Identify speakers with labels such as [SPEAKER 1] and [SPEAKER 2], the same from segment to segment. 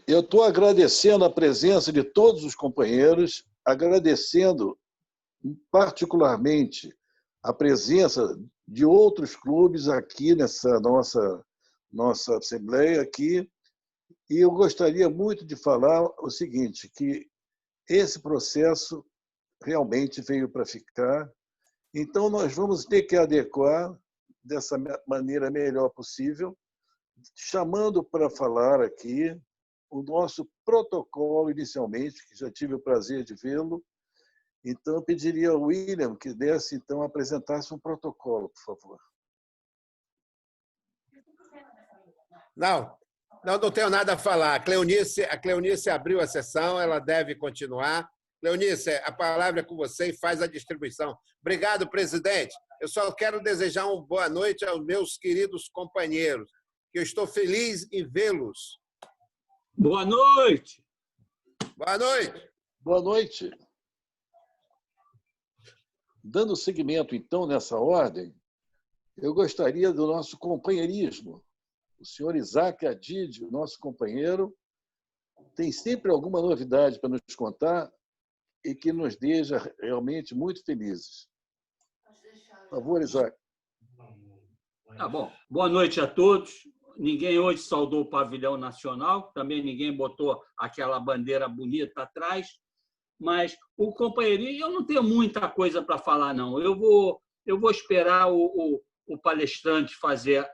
[SPEAKER 1] Eu tô agradecendo a presença de todos os companheiros, agradecendo particularmente a presença de outros clubes aqui nessa nossa assembleia aqui, e eu gostaria muito de falar o seguinte, que esse processo realmente veio para ficar, então nós vamos ter que adequar dessa maneira melhor possível, chamando para falar aqui o nosso protocolo inicialmente, que já tive o prazer de vê-lo. Então, eu pediria ao William que desse, então, apresentasse um protocolo, por favor.
[SPEAKER 2] Não tenho nada a falar. A Cleonice abriu a sessão, ela deve continuar. Cleonice, a palavra é com você e faz a distribuição. Obrigado, presidente. Eu só quero desejar uma boa noite aos meus queridos companheiros, que eu estou feliz em vê-los.
[SPEAKER 3] Boa noite.
[SPEAKER 2] Boa noite.
[SPEAKER 1] Boa noite. Dando seguimento, então, nessa ordem, eu gostaria do nosso companheirismo. O senhor Isaac Adid, o nosso companheiro, tem sempre alguma novidade para nos contar e que nos deixa realmente muito felizes. Por favor, Isaac.
[SPEAKER 3] Tá bom. Boa noite a todos. Ninguém hoje saudou o pavilhão nacional, também ninguém botou aquela bandeira bonita atrás, mas o companheirismo, eu não tenho muita coisa para falar, não. Eu vou esperar o palestrante fazer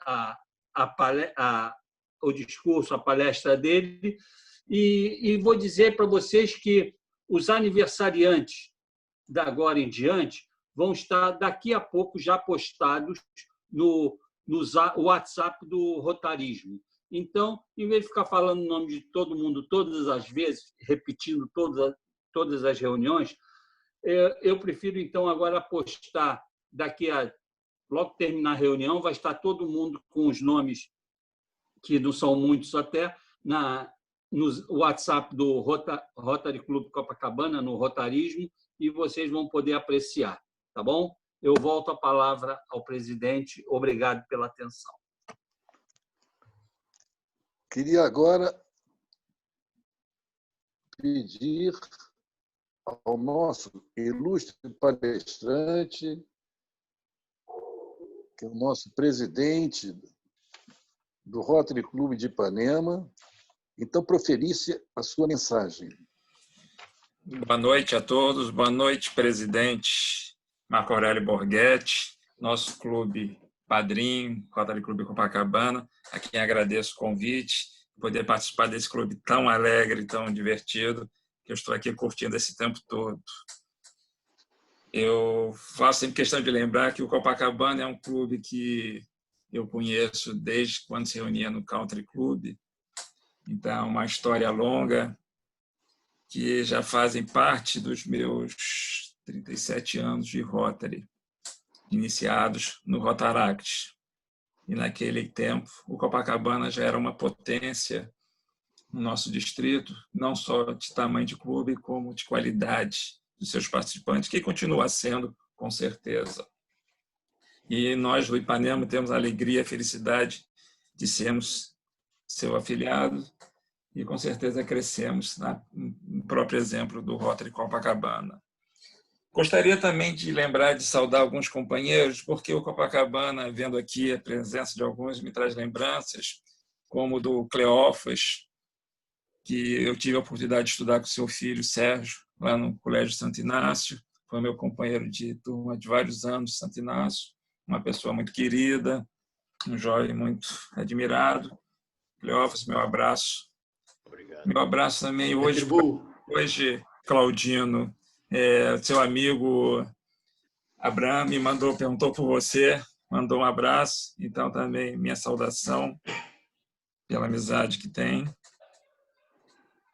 [SPEAKER 3] o discurso, a palestra dele, e vou dizer para vocês que os aniversariantes da agora em diante vão estar daqui a pouco já postados no WhatsApp do Rotarismo. Então, em vez de ficar falando o nome de todo mundo todas as vezes, repetindo todas as reuniões, eu prefiro, então, agora postar logo que terminar a reunião, vai estar todo mundo com os nomes, que não são muitos até, no WhatsApp do Rotary Clube Copacabana, no Rotarismo, e vocês vão poder apreciar, tá bom? Eu volto a palavra ao presidente. Obrigado pela atenção.
[SPEAKER 1] Queria agora pedir ao nosso ilustre palestrante, que é o nosso presidente do Rotary Clube de Ipanema, então proferisse a sua mensagem.
[SPEAKER 4] Boa noite a todos, boa noite, presidente Marco Aurélio Borghetti, nosso clube padrinho, Rotary Clube Copacabana, a quem agradeço o convite, poder participar desse clube tão alegre, tão divertido, que eu estou aqui curtindo esse tempo todo. Eu faço sempre questão de lembrar que o Copacabana é um clube que eu conheço desde quando se reunia no Country Club, então uma história longa, que já fazem parte dos meus 37 anos de Rotary, iniciados no Rotaract. E naquele tempo, o Copacabana já era uma potência no nosso distrito, não só de tamanho de clube, como de qualidade dos seus participantes, que continua sendo, com certeza. E nós, do Ipanema, temos a alegria e a felicidade de sermos seu afiliado e, com certeza, crescemos no próprio exemplo do Rotary Copacabana. Gostaria também de lembrar, de saudar alguns companheiros, porque o Copacabana, vendo aqui a presença de alguns, me traz lembranças, como do Cleófas, que eu tive a oportunidade de estudar com seu filho, Sérgio, lá no Colégio Santo Inácio. Foi meu companheiro de turma de vários anos, Santo Inácio, uma pessoa muito querida, um jovem muito admirado. Cleófas, meu abraço. Obrigado. Meu abraço também hoje, Claudino, seu amigo Abraham me perguntou por você, mandou um abraço, então também minha saudação pela amizade que tem.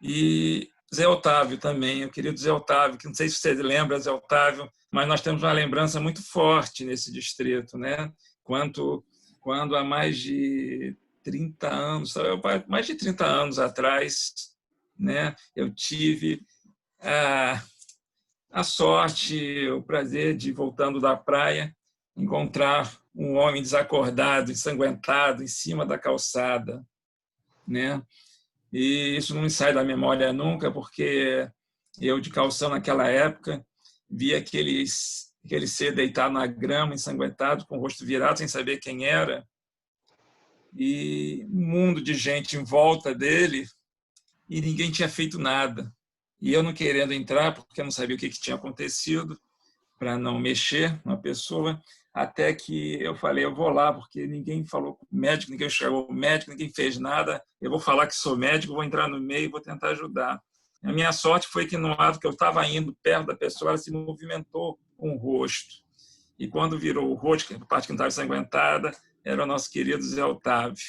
[SPEAKER 4] E Zé Otávio também, o querido Zé Otávio, que não sei se você lembra, Zé Otávio, mas nós temos uma lembrança muito forte nesse distrito, né? Quando há mais de 30 anos, mais de 30 anos atrás, né, eu tive a sorte, o prazer de, voltando da praia, encontrar um homem desacordado, ensanguentado, em cima da calçada, né? E isso não me sai da memória nunca, porque eu, de calção naquela época, via aquele ser deitado na grama, ensanguentado, com o rosto virado, sem saber quem era, e um mundo de gente em volta dele, e ninguém tinha feito nada. E eu não querendo entrar, porque eu não sabia o que tinha acontecido, para não mexer na pessoa, até que eu falei, eu vou lá, porque ninguém falou com o médico, ninguém chegou o médico, ninguém fez nada, eu vou falar que sou médico, vou entrar no meio e vou tentar ajudar. A minha sorte foi que, no ato que eu estava indo perto da pessoa, ela se movimentou com o rosto. E quando virou o rosto, a parte que não estava ensanguentada, era o nosso querido Zé Otávio.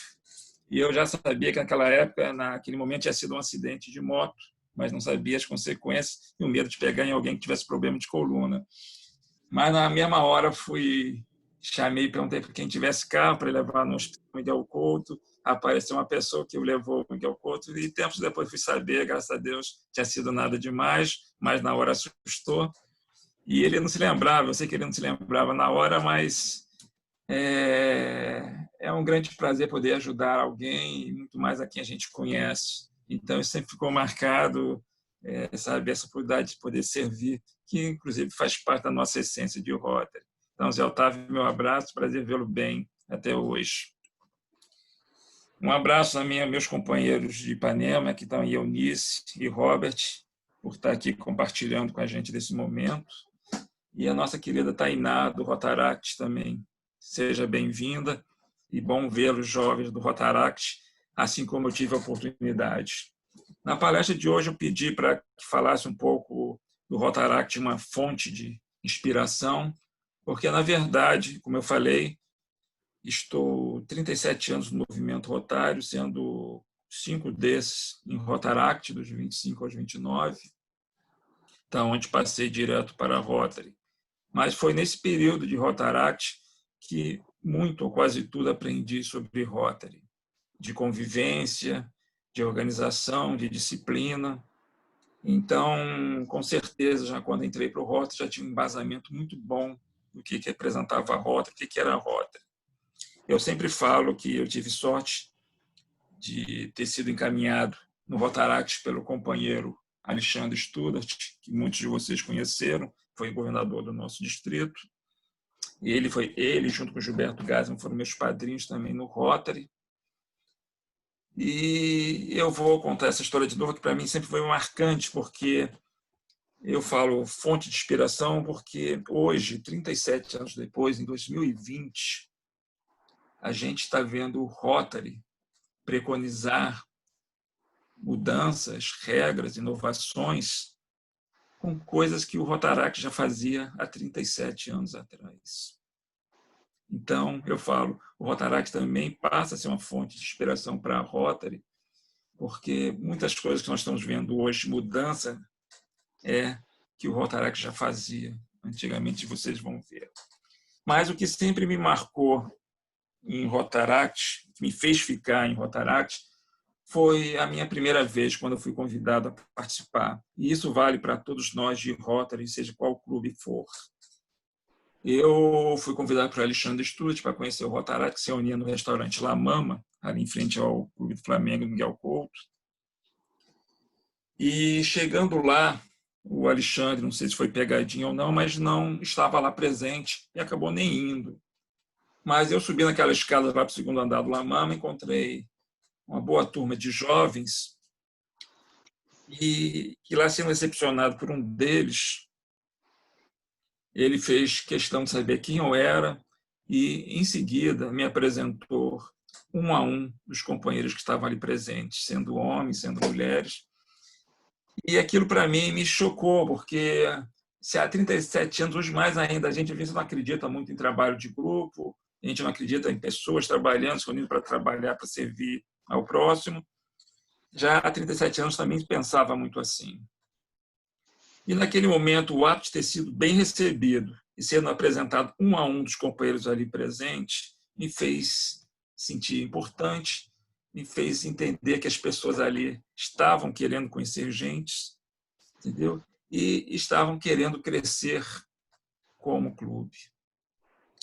[SPEAKER 4] E eu já sabia que naquela época, naquele momento, tinha sido um acidente de moto, mas não sabia as consequências e o medo de pegar em alguém que tivesse problema de coluna. Mas na mesma hora chamei, perguntei para quem tivesse carro para levar no hospital Miguel Couto. Apareceu uma pessoa que o levou ao Miguel Couto e tempos depois fui saber, graças a Deus, tinha sido nada demais, mas na hora assustou. E ele não se lembrava, eu sei que ele não se lembrava na hora, mas é um grande prazer poder ajudar alguém, muito mais a quem a gente conhece. Então, isso sempre ficou marcado, sabe, essa oportunidade de poder servir, que inclusive faz parte da nossa essência de Rotary. Então, Zé Otávio, meu abraço, prazer vê-lo bem até hoje. Um abraço a meus companheiros de Ipanema, que estão aí, Eunice e Robert, por estar aqui compartilhando com a gente desse momento. E a nossa querida Tainá, do Rotaract também. Seja bem-vinda e bom vê-los, jovens do Rotaract, assim como eu tive a oportunidade. Na palestra de hoje, eu pedi para que falasse um pouco do Rotaract, uma fonte de inspiração, porque, na verdade, como eu falei, estou 37 anos no movimento rotário, sendo 5 desses em Rotaract, dos 25 aos 29, então, onde passei direto para a Rotary. Mas foi nesse período de Rotaract que muito ou quase tudo aprendi sobre Rotary, de convivência, de organização, de disciplina. Então, com certeza, já quando entrei para o Rotary, já tinha um embasamento muito bom do que representava a Rotary, o que era a Rotary. Eu sempre falo que eu tive sorte de ter sido encaminhado no Rotaract pelo companheiro Alexandre Studart, que muitos de vocês conheceram, foi governador do nosso distrito. E ele junto com o Gilberto Gassman, foram meus padrinhos também no Rotary. E eu vou contar essa história de novo, que para mim sempre foi marcante, porque eu falo fonte de inspiração, porque hoje, 37 anos depois, em 2020, a gente está vendo o Rotary preconizar mudanças, regras, inovações, com coisas que o Rotaract já fazia há 37 anos atrás. Então, eu falo, o Rotaract também passa a ser uma fonte de inspiração para a Rotary, porque muitas coisas que nós estamos vendo hoje, mudança, que o Rotaract já fazia. Antigamente, vocês vão ver. Mas o que sempre me marcou em Rotaract, que me fez ficar em Rotaract, foi a minha primeira vez quando eu fui convidado a participar. E isso vale para todos nós de Rotary, seja qual clube for. Eu fui convidado por Alexandre Studart para conhecer o Rotaract, que se reunia no restaurante La Mama, ali em frente ao Clube do Flamengo, Miguel Couto. E chegando lá, o Alexandre, não sei se foi pegadinha ou não, mas não estava lá presente e acabou nem indo. Mas eu subi naquela escada lá para o segundo andar do La Mama, encontrei uma boa turma de jovens e lá, sendo recepcionado por um deles, ele fez questão de saber quem eu era e, em seguida, me apresentou um a um dos companheiros que estavam ali presentes, sendo homens, sendo mulheres. E aquilo, para mim, me chocou, porque se há 37 anos, hoje mais ainda, a gente às vezes não acredita muito em trabalho de grupo, a gente não acredita em pessoas trabalhando, se unindo para trabalhar, para servir ao próximo. Já há 37 anos também pensava muito assim. E, naquele momento, o ato de ter sido bem recebido e sendo apresentado um a um dos companheiros ali presentes me fez sentir importante, me fez entender que as pessoas ali estavam querendo conhecer gente, entendeu? E estavam querendo crescer como clube.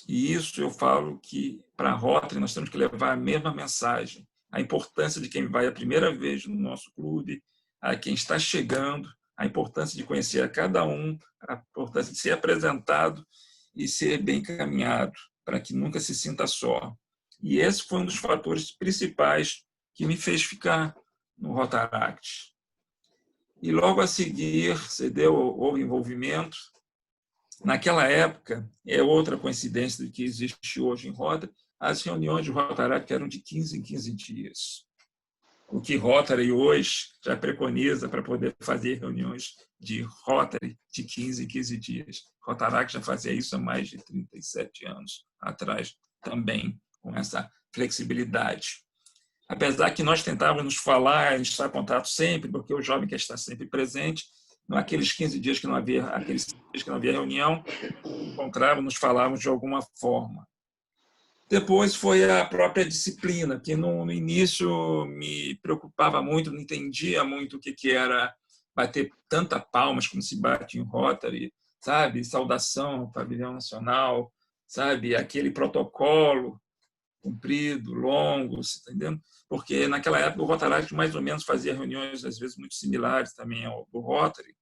[SPEAKER 4] E isso eu falo que, para a Rotary, nós temos que levar a mesma mensagem. a importância de quem vai a primeira vez no nosso clube, a quem está chegando, a importância de conhecer a cada um, a importância de ser apresentado e ser bem encaminhado, para que nunca se sinta só. E esse foi um dos fatores principais que me fez ficar no Rotaract. E logo a seguir, houve envolvimento. Naquela época, é outra coincidência do que existe hoje em Rotary, as reuniões de Rotaract eram de 15 em 15 dias. O que Rotary hoje já preconiza para poder fazer reuniões de Rotary de 15 em 15 dias. Rotaract já fazia isso há mais de 37 anos atrás, também com essa flexibilidade. Apesar que nós tentávamos nos falar, estar em contato sempre, porque o jovem quer estar sempre presente, naqueles 15 dias que não havia, aqueles dias que não havia reunião, encontrávamos, nos falávamos de alguma forma. Depois foi a própria disciplina, que no início me preocupava muito, não entendia muito o que era bater tanta palmas como se bate em Rotary, sabe? Saudação ao pavilhão nacional, sabe? Aquele protocolo comprido, longo, você está entendendo? Porque naquela época o Rotaract mais ou menos fazia reuniões, às vezes, muito similares também ao do Rotary,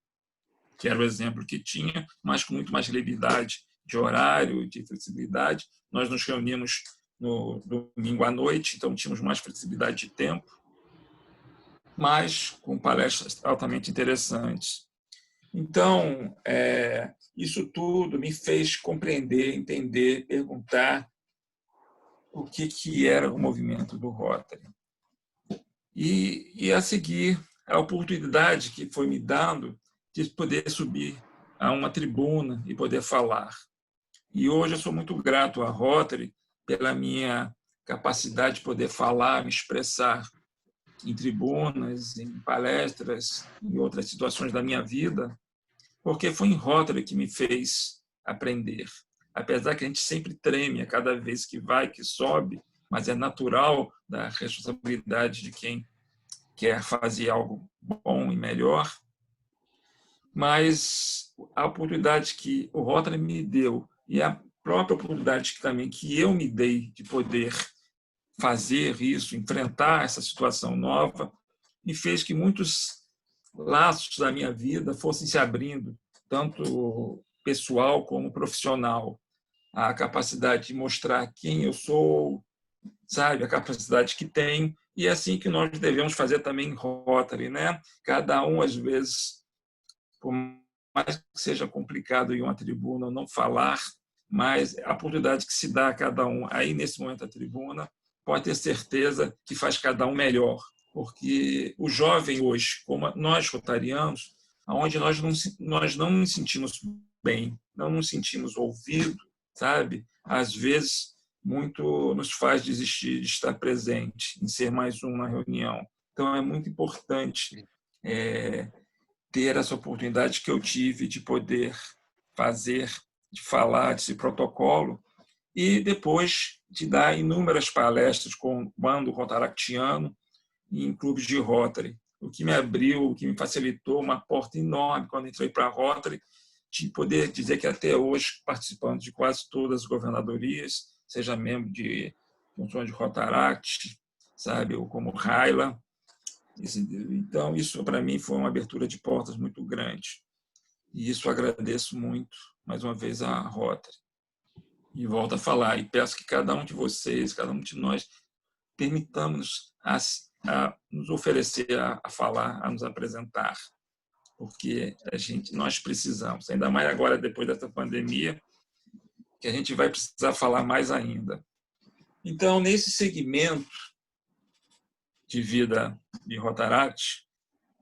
[SPEAKER 4] que era o exemplo que tinha, mas com muito mais liberdade de horário, de flexibilidade. Nós nos reuníamos no domingo à noite, então tínhamos mais flexibilidade de tempo, mas com palestras altamente interessantes. Então, isso tudo me fez compreender, entender, perguntar o que era o movimento do Rotary. E a seguir, a oportunidade que foi me dando de poder subir a uma tribuna e poder falar. E hoje eu sou muito grato à Rotary pela minha capacidade de poder falar, me expressar em tribunas, em palestras, em outras situações da minha vida, porque foi em Rotary que me fez aprender. Apesar que a gente sempre treme a cada vez que vai, que sobe, mas é natural da responsabilidade de quem quer fazer algo bom e melhor. Mas a oportunidade que o Rotary me deu e a própria oportunidade que eu me dei de poder fazer isso, enfrentar essa situação nova, me fez que muitos laços da minha vida fossem se abrindo, tanto pessoal como profissional. A capacidade de mostrar quem eu sou, sabe, a capacidade que tem, e é assim que nós devemos fazer também em Rotary, né? Cada um, às vezes, por mais que seja complicado em uma tribuna não falar, mas a oportunidade que se dá a cada um aí nesse momento da tribuna, pode ter certeza que faz cada um melhor, porque o jovem hoje, como nós rotarianos, onde nós não nos sentimos bem, não nos sentimos ouvidos, sabe? Às vezes muito nos faz desistir de estar presente, em ser mais um na reunião. Então é muito importante ter essa oportunidade que eu tive de poder fazer, de falar desse protocolo e depois de dar inúmeras palestras com o bando rotaractiano em clubes de Rotary, o que me abriu, o que me facilitou uma porta enorme quando entrei para a Rotary, de poder dizer que até hoje, participando de quase todas as governadorias, seja membro de funções de Rotaract, sabe, ou como Raila. Então, isso para mim foi uma abertura de portas muito grande. E isso agradeço muito, mais uma vez, à Rotary. E volto a falar, e peço que cada um de vocês, cada um de nós, permitamos a nos oferecer a falar, a nos apresentar, porque nós precisamos, ainda mais agora, depois dessa pandemia, que a gente vai precisar falar mais ainda. Então, nesse segmento de vida de Rotaract,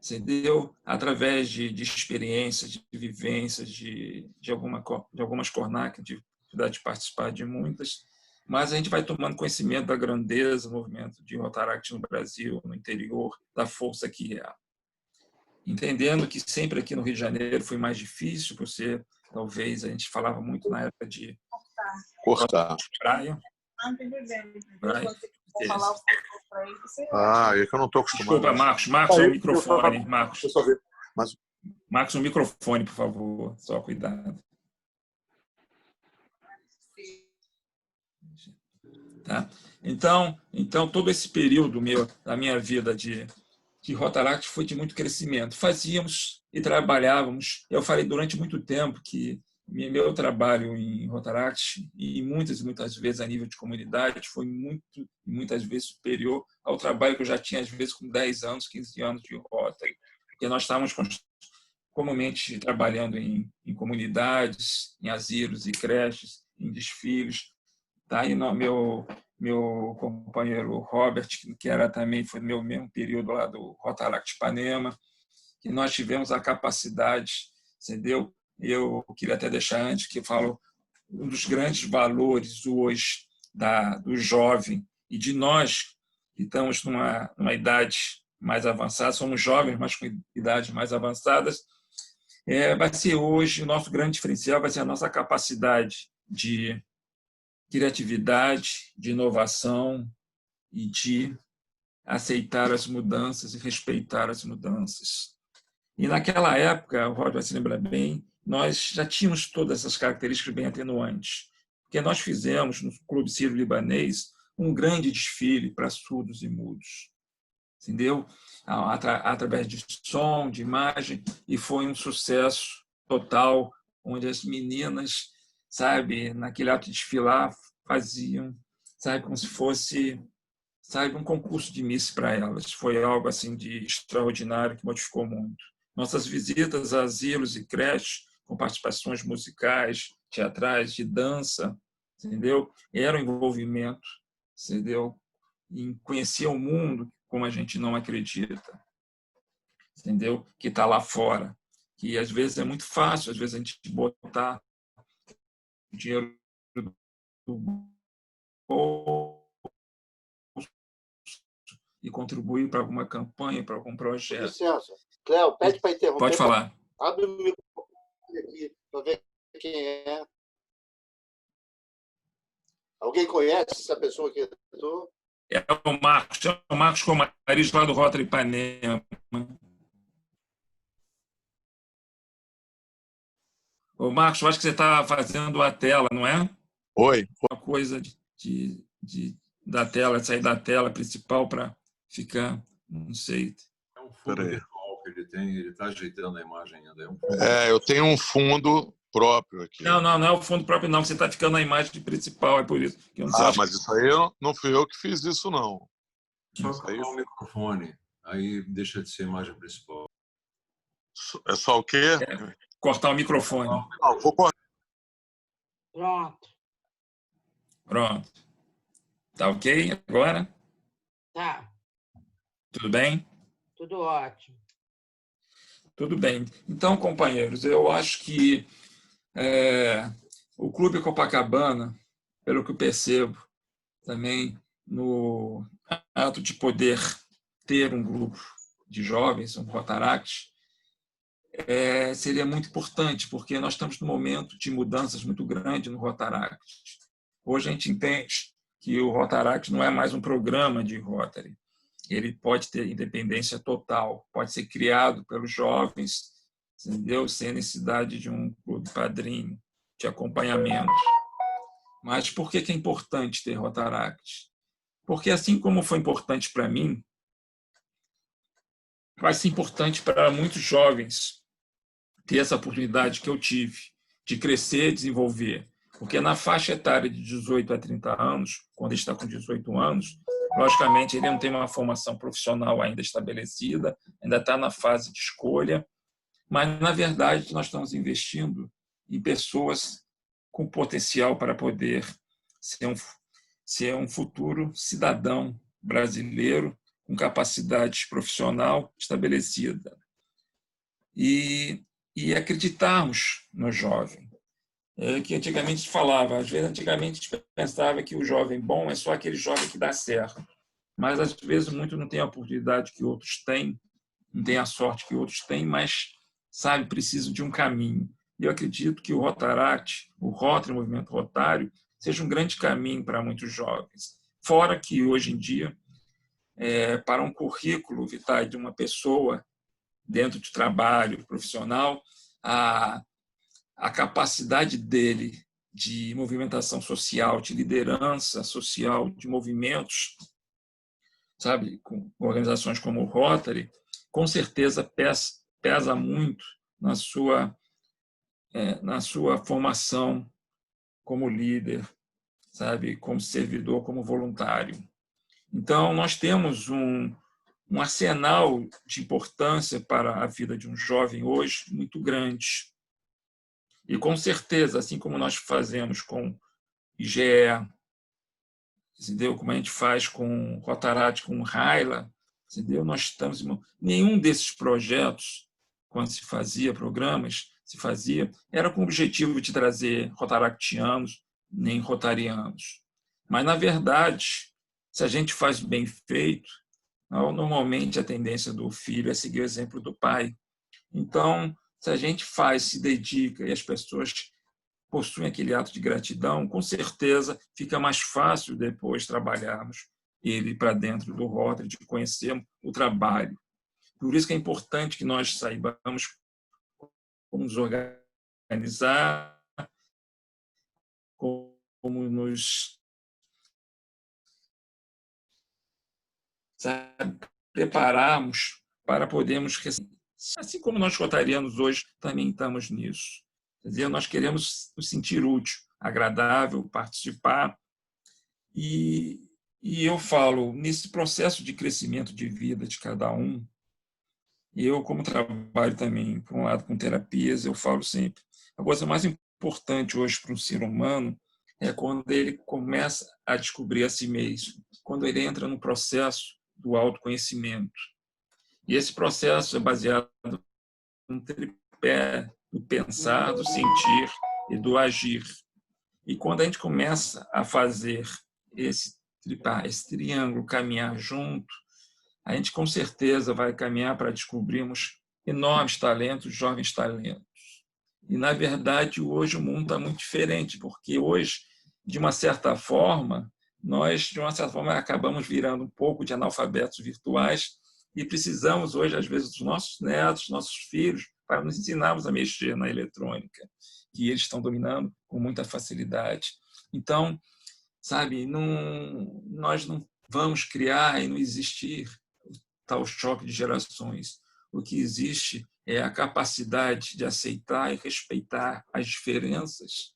[SPEAKER 4] se deu através de experiências, de vivências, de algumas CORNAC, de participar de muitas, mas a gente vai tomando conhecimento da grandeza do movimento de Rotaract no Brasil, no interior, da força que é. Entendendo que sempre aqui no Rio de Janeiro foi mais difícil, por ser, talvez, a gente falava muito na época de praia.
[SPEAKER 5] É que eu não estou acostumado.
[SPEAKER 4] Desculpa, Marcos, o microfone. Marcos, o microfone, por favor. Só cuidado. Tá? Então, todo esse período da minha vida de Rotaract foi de muito crescimento. Fazíamos e trabalhávamos. Eu falei durante muito tempo que meu trabalho em Rotaract, e muitas vezes a nível de comunidade, foi muitas vezes superior ao trabalho que eu já tinha, às vezes, com 10 anos, 15 anos de Rotary. Porque nós estávamos comumente trabalhando em comunidades, em asilos e creches, em desfiles. Tá? E meu companheiro Robert, que foi meu mesmo período lá do Rotaract Ipanema, que nós tivemos a capacidade, entendeu? Eu queria até deixar antes que eu falo um dos grandes valores hoje do jovem e de nós que estamos numa idade mais avançada, somos jovens, mas com idades mais avançadas, vai ser hoje o nosso grande diferencial, vai ser a nossa capacidade de criatividade, de inovação e de aceitar as mudanças e respeitar as mudanças. E naquela época, o Rod vai se lembrar bem, nós já tínhamos todas essas características bem atenuantes, porque nós fizemos no Clube Sírio-Libanês um grande desfile para surdos e mudos, entendeu? Através de som, de imagem, e foi um sucesso total, onde as meninas, sabe, naquele ato de desfilar, faziam, sabe, como se fosse, sabe, um concurso de Miss para elas. Foi algo assim de extraordinário que modificou muito. Nossas visitas a asilos e creches, com participações musicais, teatrais, de dança, entendeu? Era um envolvimento, entendeu? Em conhecer o mundo como a gente não acredita, entendeu? Que está lá fora. Que às vezes é muito fácil, às vezes a gente botar dinheiro do bolso e contribuir para alguma campanha, para algum projeto.
[SPEAKER 5] Licença. Cléo, pede para interromper.
[SPEAKER 4] Pode falar.
[SPEAKER 5] Abre o microfone aqui para ver quem é. Alguém conhece essa pessoa que entrou?
[SPEAKER 4] É o Marcos Comariz, lá do Rotary Ipanema. Ô, Marcos, eu acho que você está fazendo a tela, não é?
[SPEAKER 6] Oi.
[SPEAKER 4] Uma coisa da tela, sair da tela principal para ficar, não sei.
[SPEAKER 7] É um fundo virtual que ele está ajeitando a imagem ainda.
[SPEAKER 6] Eu tenho um fundo próprio aqui.
[SPEAKER 4] Não é o fundo próprio, não. Você está ficando na imagem principal, é por isso. Que eu não sei,
[SPEAKER 6] mas isso aí não fui eu que fiz isso, não.
[SPEAKER 7] Só colocar o microfone, aí deixa de ser a imagem principal.
[SPEAKER 6] É só o quê?
[SPEAKER 4] Cortar o microfone.
[SPEAKER 6] Não, vou cortar.
[SPEAKER 4] Pronto. Tá ok agora?
[SPEAKER 8] Tá.
[SPEAKER 4] Tudo bem?
[SPEAKER 8] Tudo ótimo.
[SPEAKER 4] Tudo bem. Então, companheiros, eu acho que o Clube Copacabana, pelo que eu percebo, também no ato de poder ter um grupo de jovens, um Rotaract, seria muito importante, porque nós estamos num momento de mudanças muito grande no Rotaract. Hoje a gente entende que o Rotaract não é mais um programa de Rotary. Ele pode ter independência total, pode ser criado pelos jovens, entendeu? Sem necessidade de um clube padrinho, de acompanhamento. Mas por que é importante ter Rotaract? Porque, assim como foi importante para mim, vai ser importante para muitos jovens ter essa oportunidade que eu tive de crescer e desenvolver. Porque na faixa etária de 18 a 30 anos, quando ele está com 18 anos, logicamente ele não tem uma formação profissional ainda estabelecida, ainda está na fase de escolha, mas, na verdade, nós estamos investindo em pessoas com potencial para poder ser um futuro cidadão brasileiro com capacidade profissional estabelecida. E acreditarmos no jovem. Que antigamente se falava, às vezes antigamente a gente pensava que o jovem bom é só aquele jovem que dá certo, mas às vezes muito não tem a oportunidade que outros têm, não tem a sorte que outros têm, mas sabe, precisam de um caminho. E eu acredito que o Rotaract, o Rotary, o movimento rotário, seja um grande caminho para muitos jovens. Fora que hoje em dia, para um currículo vitae de uma pessoa dentro de trabalho profissional, a capacidade dele de movimentação social, de liderança social, de movimentos, sabe, com organizações como o Rotary, com certeza pesa muito na sua formação como líder, sabe, como servidor, como voluntário. Então, nós temos um arsenal de importância para a vida de um jovem hoje muito grande. E, com certeza, assim como nós fazemos com IGE, entendeu? Como a gente faz com Rotaract, com Raila, entendeu? Nós estamos... Nenhum desses projetos, quando se fazia programas, era com o objetivo de trazer rotaractianos, nem rotarianos. Mas, na verdade, se a gente faz bem feito, normalmente a tendência do filho é seguir o exemplo do pai. Então, se a gente se dedica e as pessoas possuem aquele ato de gratidão, com certeza fica mais fácil depois trabalharmos ele para dentro do Rotary, de conhecermos o trabalho. Por isso que é importante que nós saibamos como nos organizar, como nos prepararmos para podermos, assim como nós rotarianos hoje também estamos nisso. Quer dizer, nós queremos nos sentir útil, agradável, participar. E eu falo, nesse processo de crescimento de vida de cada um, eu, como trabalho também, por um lado, com terapias, eu falo sempre, a coisa mais importante hoje para um ser humano é quando ele começa a descobrir a si mesmo, quando ele entra no processo do autoconhecimento. E esse processo é baseado no tripé do pensar, do sentir e do agir. E quando a gente começa a fazer esse triângulo caminhar junto, a gente com certeza vai caminhar para descobrirmos enormes talentos, jovens talentos. E, na verdade, hoje o mundo está muito diferente, porque hoje, de uma certa forma, nós, acabamos virando um pouco de analfabetos virtuais e precisamos hoje, às vezes, dos nossos netos, nossos filhos, para nos ensinarmos a mexer na eletrônica, que eles estão dominando com muita facilidade. Então, sabe, nós não vamos criar e não existir tal choque de gerações. O que existe é a capacidade de aceitar e respeitar as diferenças,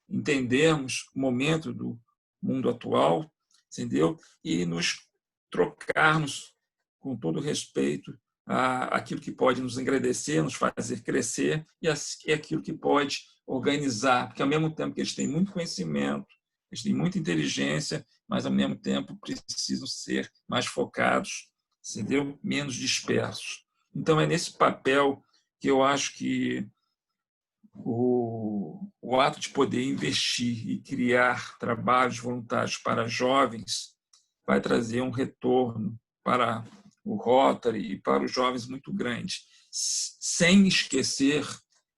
[SPEAKER 4] entendermos o momento do mundo atual, entendeu? E nos trocarmos com todo respeito aquilo que pode nos engrandecer, nos fazer crescer e aquilo que pode organizar, porque ao mesmo tempo que eles têm muito conhecimento, eles têm muita inteligência, mas ao mesmo tempo precisam ser mais focados, entendeu? Menos dispersos. Então é nesse papel que eu acho que o ato de poder investir e criar trabalhos voluntários para jovens vai trazer um retorno para o Rotary e para os jovens muito grande, sem esquecer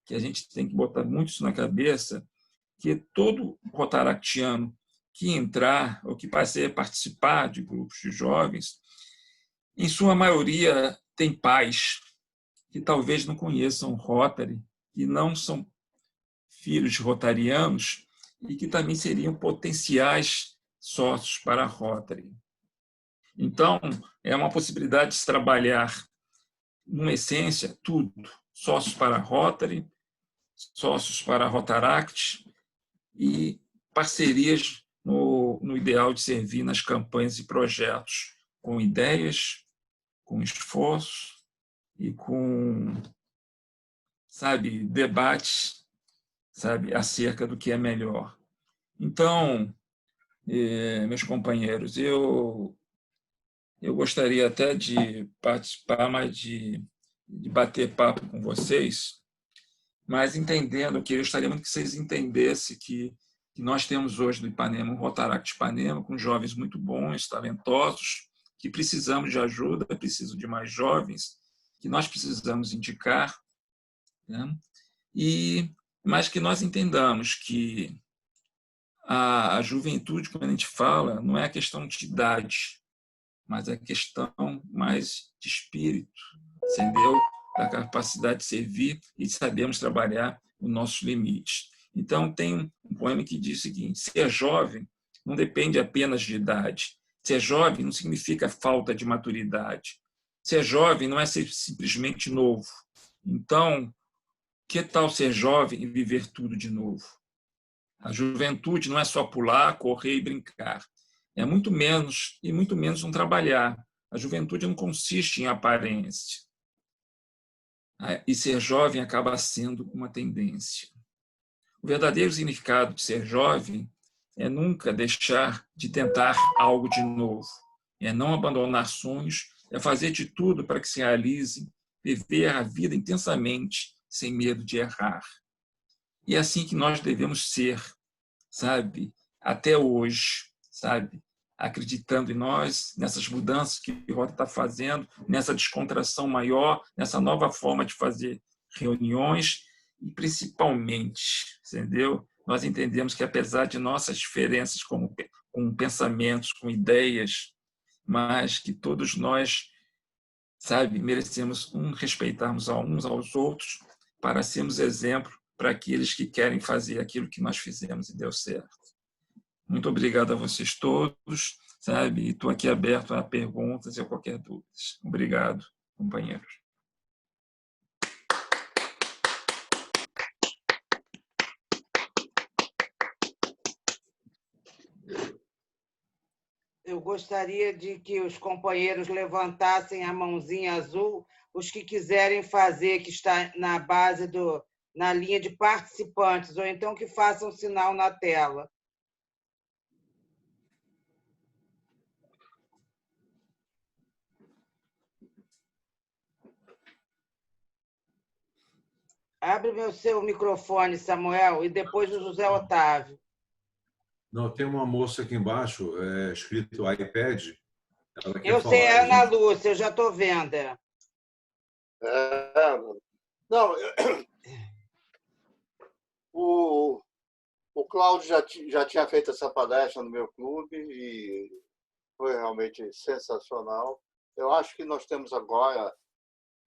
[SPEAKER 4] que a gente tem que botar muito isso na cabeça, que todo rotaractiano que entrar ou que passe a participar de grupos de jovens, em sua maioria tem pais que talvez não conheçam o Rotary, que não são filhos de rotarianos e que também seriam potenciais sócios para a Rotary. Então, é uma possibilidade de se trabalhar, numa essência, tudo. Sócios para a Rotary, sócios para a Rotaract e parcerias no ideal de servir nas campanhas e projetos, com ideias, com esforço e com, sabe, debates, sabe, acerca do que é melhor. Então, meus companheiros, eu gostaria até de participar, mas de bater papo com vocês, mas entendendo que eu gostaria muito que vocês entendessem que nós temos hoje no Ipanema um Rotaract Ipanema com jovens muito bons, talentosos, que precisamos de ajuda, precisam de mais jovens, que nós precisamos indicar, né? Mas que nós entendamos que a juventude, quando a gente fala, não é a questão de idade, mas é a questão mais de espírito, entendeu? Da capacidade de servir e de sabermos trabalhar os nossos limites. Então, tem um poema que diz o seguinte: ser jovem não depende apenas de idade. Ser jovem não significa falta de maturidade. Ser jovem não é ser simplesmente novo. Então, que tal ser jovem e viver tudo de novo? A juventude não é só pular, correr e brincar. É muito menos não trabalhar. A juventude não consiste em aparência. E ser jovem acaba sendo uma tendência. O verdadeiro significado de ser jovem é nunca deixar de tentar algo de novo. É não abandonar sonhos, é fazer de tudo para que se realizem, viver a vida intensamente, sem medo de errar. E é assim que nós devemos ser, sabe? Até hoje, sabe? Acreditando em nós, nessas mudanças que o Rota está fazendo, nessa descontração maior, nessa nova forma de fazer reuniões e, principalmente, entendeu? Nós entendemos que, apesar de nossas diferenças com pensamentos, com ideias, mas que todos nós, sabe, merecemos respeitarmos uns aos outros para sermos exemplo para aqueles que querem fazer aquilo que nós fizemos e deu certo. Muito obrigado a vocês todos, sabe? E estou aqui aberto a perguntas e a qualquer dúvida. Obrigado, companheiros.
[SPEAKER 8] Eu gostaria de que os companheiros levantassem a mãozinha azul, os que quiserem fazer, que está na base na linha de participantes, ou então que façam sinal na tela. Abre seu microfone, Samuel, e depois o José Otávio.
[SPEAKER 7] Não, tem uma moça aqui embaixo, escrito iPad. Ela quer
[SPEAKER 8] Eu
[SPEAKER 7] falar.
[SPEAKER 8] sei, é Ana Lúcia, eu já estou vendo.
[SPEAKER 5] Não, o Cláudio já tinha feito essa palestra no meu clube e foi realmente sensacional. Eu acho que nós temos agora,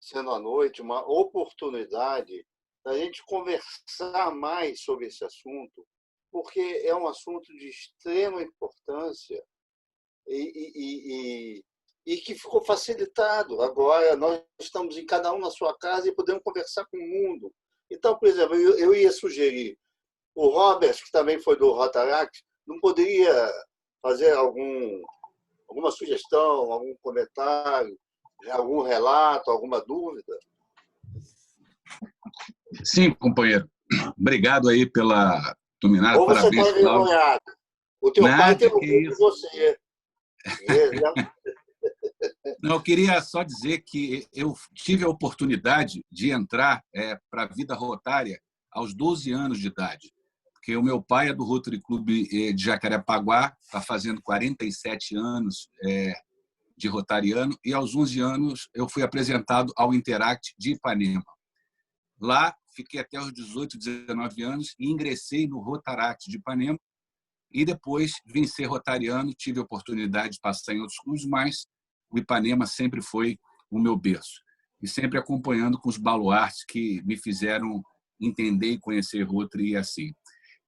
[SPEAKER 5] sendo à noite, uma oportunidade da gente conversar mais sobre esse assunto, porque é um assunto de extrema importância e que ficou facilitado. Agora nós estamos em cada um na sua casa e podemos conversar com o mundo. Então, por exemplo, eu ia sugerir, o Robert, que também foi do Rotaract, não poderia fazer alguma sugestão, algum comentário, algum relato, alguma dúvida?
[SPEAKER 9] Sim, companheiro. Obrigado aí pela dominada.
[SPEAKER 5] Ou você está envergonhado. O teu pai tem orgulho de você.
[SPEAKER 9] Não, eu queria só dizer que eu tive a oportunidade de entrar para a vida rotária aos 12 anos de idade, porque o meu pai é do Rotary Club de Jacarepaguá, está fazendo 47 anos de rotariano, e aos 11 anos eu fui apresentado ao Interact de Ipanema. Lá fiquei até os 18, 19 anos e ingressei no Rotaract de Ipanema e depois vim ser rotariano, tive a oportunidade de passar em outros clubes, mas o Ipanema sempre foi o meu berço. E sempre acompanhando com os baluartes que me fizeram entender e conhecer Rotary e assim.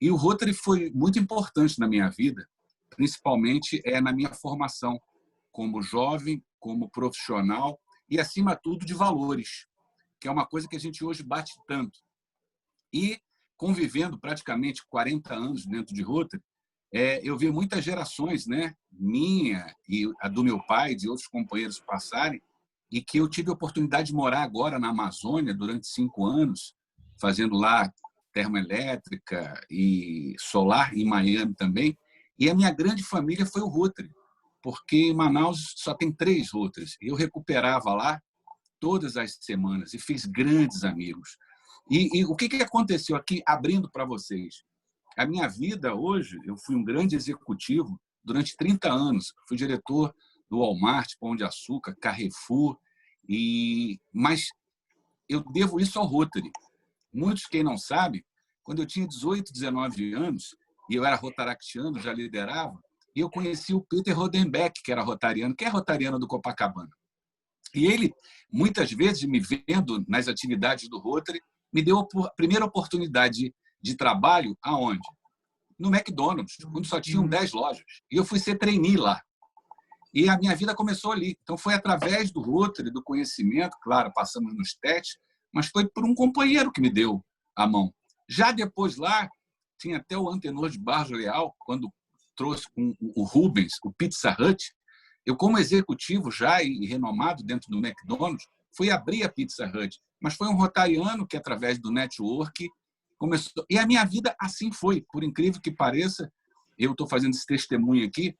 [SPEAKER 9] E o Rotary foi muito importante na minha vida, principalmente na minha formação como jovem, como profissional e, acima de tudo, de valores, que é uma coisa que a gente hoje bate tanto. E, convivendo praticamente 40 anos dentro de Rotary, eu vi muitas gerações, né, minha e a do meu pai, de outros companheiros passarem, e que eu tive a oportunidade de morar agora na Amazônia durante 5 anos, fazendo lá termoelétrica e solar, em Miami também. E a minha grande família foi o Rotary, porque em Manaus só tem 3 Rotarys. Eu recuperava lá todas as semanas e fiz grandes amigos. E o que aconteceu aqui, abrindo para vocês? A minha vida hoje, eu fui um grande executivo durante 30 anos. Fui diretor do Walmart, Pão de Açúcar, Carrefour, mas eu devo isso ao Rotary. Muitos, quem não sabe, quando eu tinha 18, 19 anos, e eu era rotaractiano, já liderava, e eu conheci o Peter Rodenbeck, que era rotariano, que é rotariano do Copacabana. E ele, muitas vezes, me vendo nas atividades do Rotary, me deu a primeira oportunidade de trabalho aonde? No McDonald's, quando só tinham 10 lojas. E eu fui ser trainee lá. E a minha vida começou ali. Então, foi através do Rotary, do conhecimento, claro, passamos nos testes, mas foi por um companheiro que me deu a mão. Já depois lá, tinha até o Antenor de Barros Leal, quando trouxe com o Rubens, o Pizza Hut. Eu, como executivo já e renomado dentro do McDonald's, fui abrir a Pizza Hut. Mas foi um rotariano que, através do network, começou. E a minha vida assim foi. Por incrível que pareça, eu estou fazendo esse testemunho aqui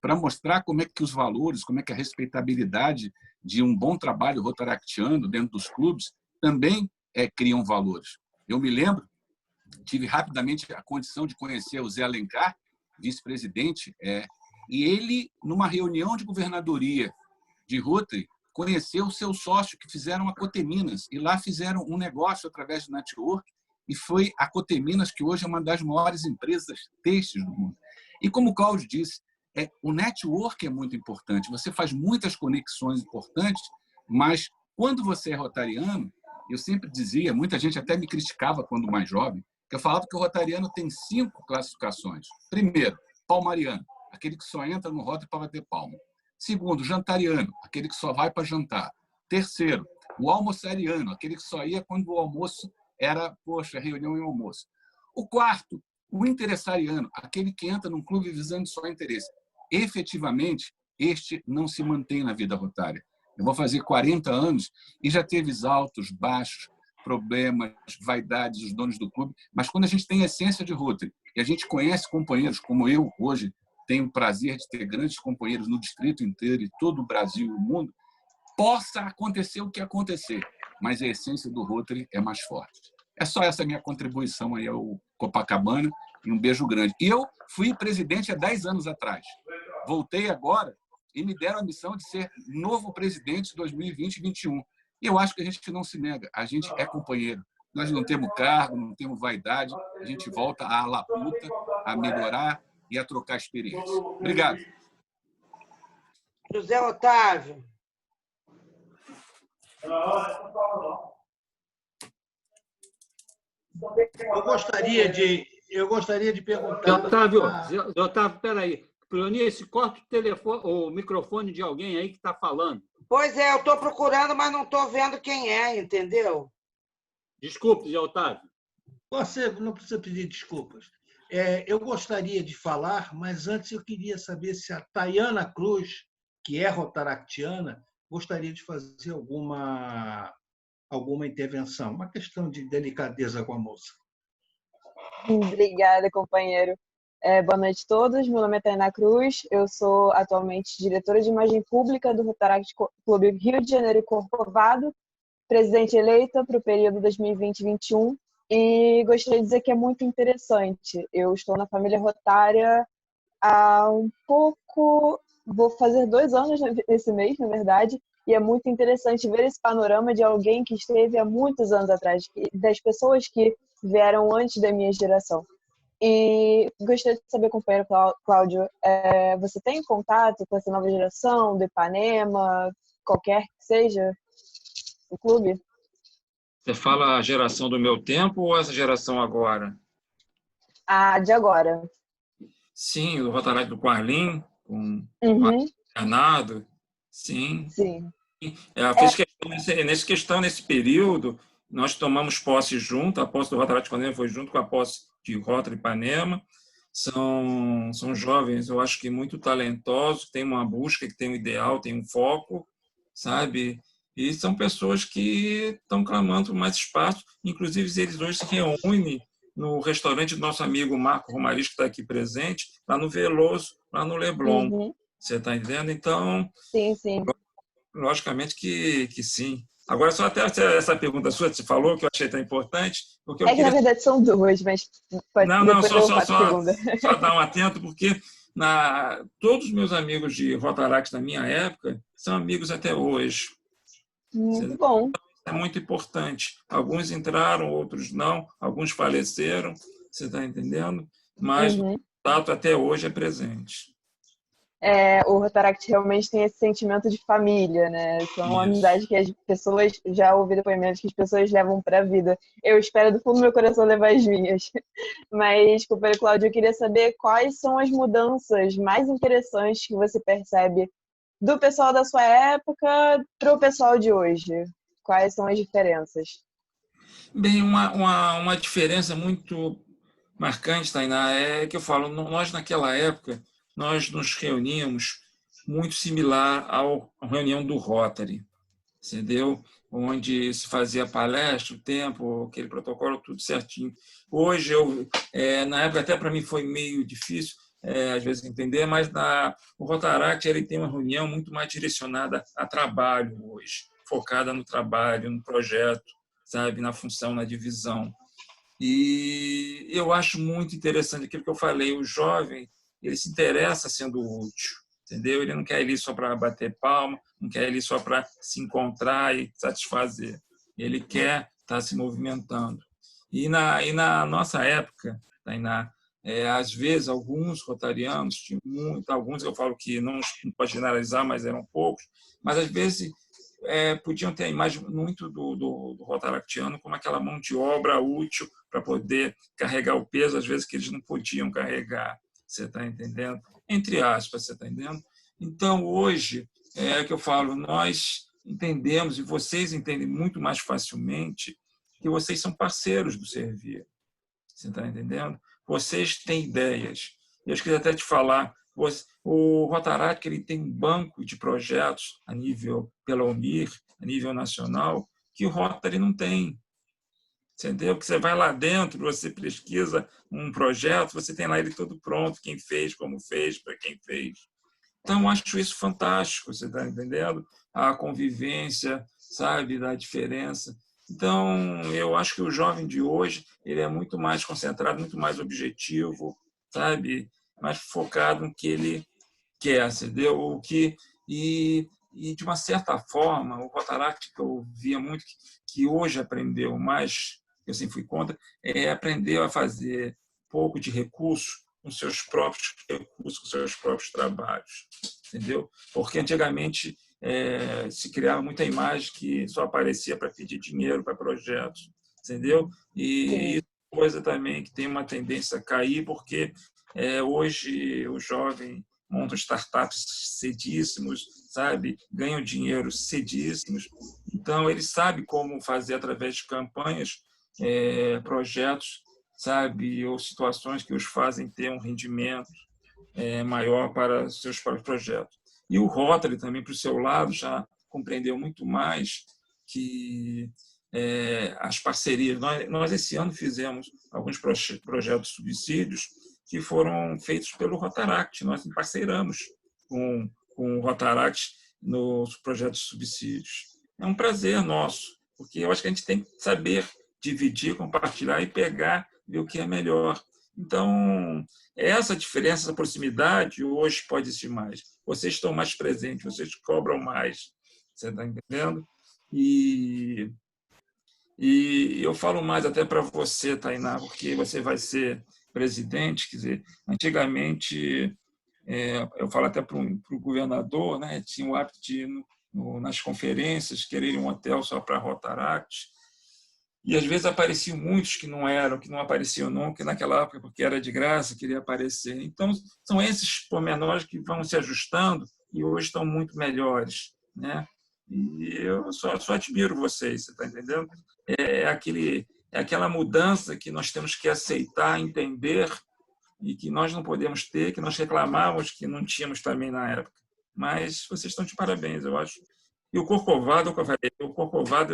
[SPEAKER 9] para mostrar como é que os valores, como é que a respeitabilidade de um bom trabalho rotaractiano dentro dos clubes também criam valores. Eu me lembro, tive rapidamente a condição de conhecer o Zé Alencar, vice-presidente, e ele, numa reunião de governadoria de Rotary, conheceu o seu sócio, que fizeram a Coteminas, e lá fizeram um negócio através do network, e foi a Coteminas, que hoje é uma das maiores empresas têxteis do mundo. E como o Cláudio disse, o network é muito importante. Você faz muitas conexões importantes, mas quando você é rotariano, eu sempre dizia, muita gente até me criticava quando mais jovem, que eu falava que o rotariano tem 5 classificações. Primeiro, palmariano, aquele que só entra no Rotary para bater palma. Segundo, jantariano, aquele que só vai para jantar. Terceiro, o almoçariano, aquele que só ia quando o almoço era, reunião e almoço. O quarto, o interessariano, aquele que entra num clube visando só interesse. Efetivamente, este não se mantém na vida rotária. Eu vou fazer 40 anos e já teve altos, baixos, problemas, vaidades dos donos do clube, mas quando a gente tem a essência de Rotary e a gente conhece companheiros como eu hoje, tenho o prazer de ter grandes companheiros no distrito inteiro e todo o Brasil e o mundo, possa acontecer o que acontecer, mas a essência do Rotary é mais forte. É só essa minha contribuição aí ao Copacabana e um beijo grande. E eu fui presidente há 10 anos atrás. Voltei agora e me deram a missão de ser novo presidente de 2020 e 2021. E eu acho que a gente não se nega, a gente é companheiro. Nós não temos cargo, não temos vaidade, a gente volta à labuta, a melhorar e a trocar experiência. Obrigado.
[SPEAKER 8] José Otávio.
[SPEAKER 10] Eu gostaria de perguntar...
[SPEAKER 3] Otávio, peraí. Cleonice, corta o microfone de alguém aí que está falando.
[SPEAKER 8] Pois é, eu estou procurando, mas não estou vendo quem é, entendeu?
[SPEAKER 3] Desculpe, Zé Otávio.
[SPEAKER 10] Você não precisa pedir desculpas. Eu gostaria de falar, mas antes eu queria saber se a Tayana Cruz, que é rotaractiana, gostaria de fazer alguma intervenção. Uma questão de delicadeza com a moça.
[SPEAKER 11] Obrigada, companheiro. Boa noite a todos. Meu nome é Tayana Cruz. Eu sou atualmente diretora de imagem pública do Rotaract Clube Rio de Janeiro e Corcovado, presidente eleita para o período 2020-21. E gostaria de dizer que é muito interessante. Eu estou na família rotária há vou fazer 2 anos nesse mês, na verdade, e é muito interessante ver esse panorama de alguém que esteve há muitos anos atrás, das pessoas que vieram antes da minha geração. E gostaria de saber, companheiro Cláudio, você tem contato com essa nova geração do Ipanema, qualquer que seja, o clube?
[SPEAKER 4] Você fala a geração do meu tempo ou essa geração agora?
[SPEAKER 11] A de agora.
[SPEAKER 4] Sim, o Rotaract do Quarlim, com
[SPEAKER 11] Uhum.
[SPEAKER 4] o Bernardo. Sim.
[SPEAKER 11] Sim.
[SPEAKER 4] Nesse período, nós tomamos posse junto, a posse do Rotaract Ipanema foi junto com a posse de Rotary Ipanema. São jovens, eu acho que muito talentosos, têm uma busca, que tem um ideal, tem um foco, sabe? E são pessoas que estão clamando por mais espaço. Inclusive, eles hoje se reúnem no restaurante do nosso amigo Marco Romariz, que está aqui presente, lá no Veloso, lá no Leblon.
[SPEAKER 11] Uhum.
[SPEAKER 4] Você está entendendo? Então,
[SPEAKER 11] Sim.
[SPEAKER 4] Logicamente que sim. Agora, só até essa pergunta sua que você falou, que eu achei tão importante. Porque
[SPEAKER 11] na verdade, são 2, mas pode
[SPEAKER 4] só dar um atento, porque todos os meus amigos de Rotaract da minha época são amigos até hoje.
[SPEAKER 11] Muito bom.
[SPEAKER 4] É muito importante. Alguns entraram, outros não, alguns faleceram, você está entendendo? Mas o contato até hoje é presente.
[SPEAKER 11] o Rotaract realmente tem esse sentimento de família, né? São uma amizade que as pessoas, já ouvi depoimentos que as pessoas levam para a vida. Eu espero do fundo do meu coração levar as minhas. Mas, companheiro Cláudio, eu queria saber quais são as mudanças mais interessantes que você percebe do pessoal da sua época para o pessoal de hoje. Quais são as diferenças?
[SPEAKER 4] Bem, uma diferença muito marcante, Tainá, é que eu falo, nós naquela época, nós nos reuníamos muito similar à reunião do Rotary, entendeu? Onde se fazia palestra, o tempo, aquele protocolo, tudo certinho. Hoje, na época, até para mim foi meio difícil, às vezes, entender, mas o Rotaract ele tem uma reunião muito mais direcionada a trabalho hoje, focada no trabalho, no projeto, sabe, na função, na divisão. E eu acho muito interessante aquilo que eu falei, o jovem, ele se interessa sendo útil, entendeu? Ele não quer ir ali só para bater palma, não quer ir ali só para se encontrar e satisfazer. Ele quer estar se movimentando. E na nossa época, Tainá, às vezes, alguns rotarianos, alguns eu falo que não pode generalizar, mas eram poucos, mas às vezes podiam ter a imagem muito do rotaractiano como aquela mão de obra útil para poder carregar o peso, às vezes, que eles não podiam carregar. Você está entendendo? Entre aspas, você está entendendo? Então, hoje, é que eu falo, nós entendemos, e vocês entendem muito mais facilmente, que vocês são parceiros do Servir. Você está entendendo? Vocês têm ideias. Eu queria até te falar, o Rotaract ele tem um banco de projetos a nível, pela UNIR, a nível nacional, que o Rotary não tem. Entendeu? Que você vai lá dentro, você pesquisa um projeto, você tem lá ele todo pronto, quem fez, como fez, para quem fez. Então, eu acho isso fantástico, você está entendendo? A convivência, sabe, da diferença. Então, eu acho que o jovem de hoje ele é muito mais concentrado, muito mais objetivo, sabe, mais focado no que ele quer, entendeu? De uma certa forma, o Rotaract, que eu via muito, que hoje aprendeu mais, eu sempre fui contra, aprendeu a fazer pouco de recurso com seus próprios recursos, com seus próprios trabalhos, entendeu? Porque antigamente se criava muita imagem que só aparecia para pedir dinheiro para projetos, entendeu? E isso é coisa também que tem uma tendência a cair, porque hoje o jovem monta startups cedíssimos, sabe? Ganham dinheiro cedíssimos. Então, ele sabe como fazer, através de campanhas, projetos, sabe? Ou situações que os fazem ter um rendimento maior para seus próprios projetos. E o Rotary também, para o seu lado, já compreendeu muito mais que as parcerias. Nós, esse ano, fizemos alguns projetos de subsídios que foram feitos pelo Rotaract. Nós parceiramos com o Rotaract nos projetos de subsídios. É um prazer nosso, porque eu acho que a gente tem que saber dividir, compartilhar e pegar, ver o que é melhor. Então, essa diferença, essa proximidade, hoje pode existir mais. Vocês estão mais presentes, vocês cobram mais. Você está entendendo? E eu falo mais até para você, Tainá, porque você vai ser presidente. Quer dizer, antigamente, eu falo até para o governador, né, tinha o hábito de ir nas conferências, querer um hotel só para Rotaract. E às vezes apareciam muitos que não eram, que não apareciam nunca, naquela época, porque era de graça, queria aparecer. Então, são esses pormenores que vão se ajustando e hoje estão muito melhores, né? E eu só admiro vocês, você está entendendo? É aquela mudança que nós temos que aceitar, entender, e que nós não podemos ter, que nós reclamávamos que não tínhamos também na época. Mas vocês estão de parabéns, eu acho. E o Corcovado,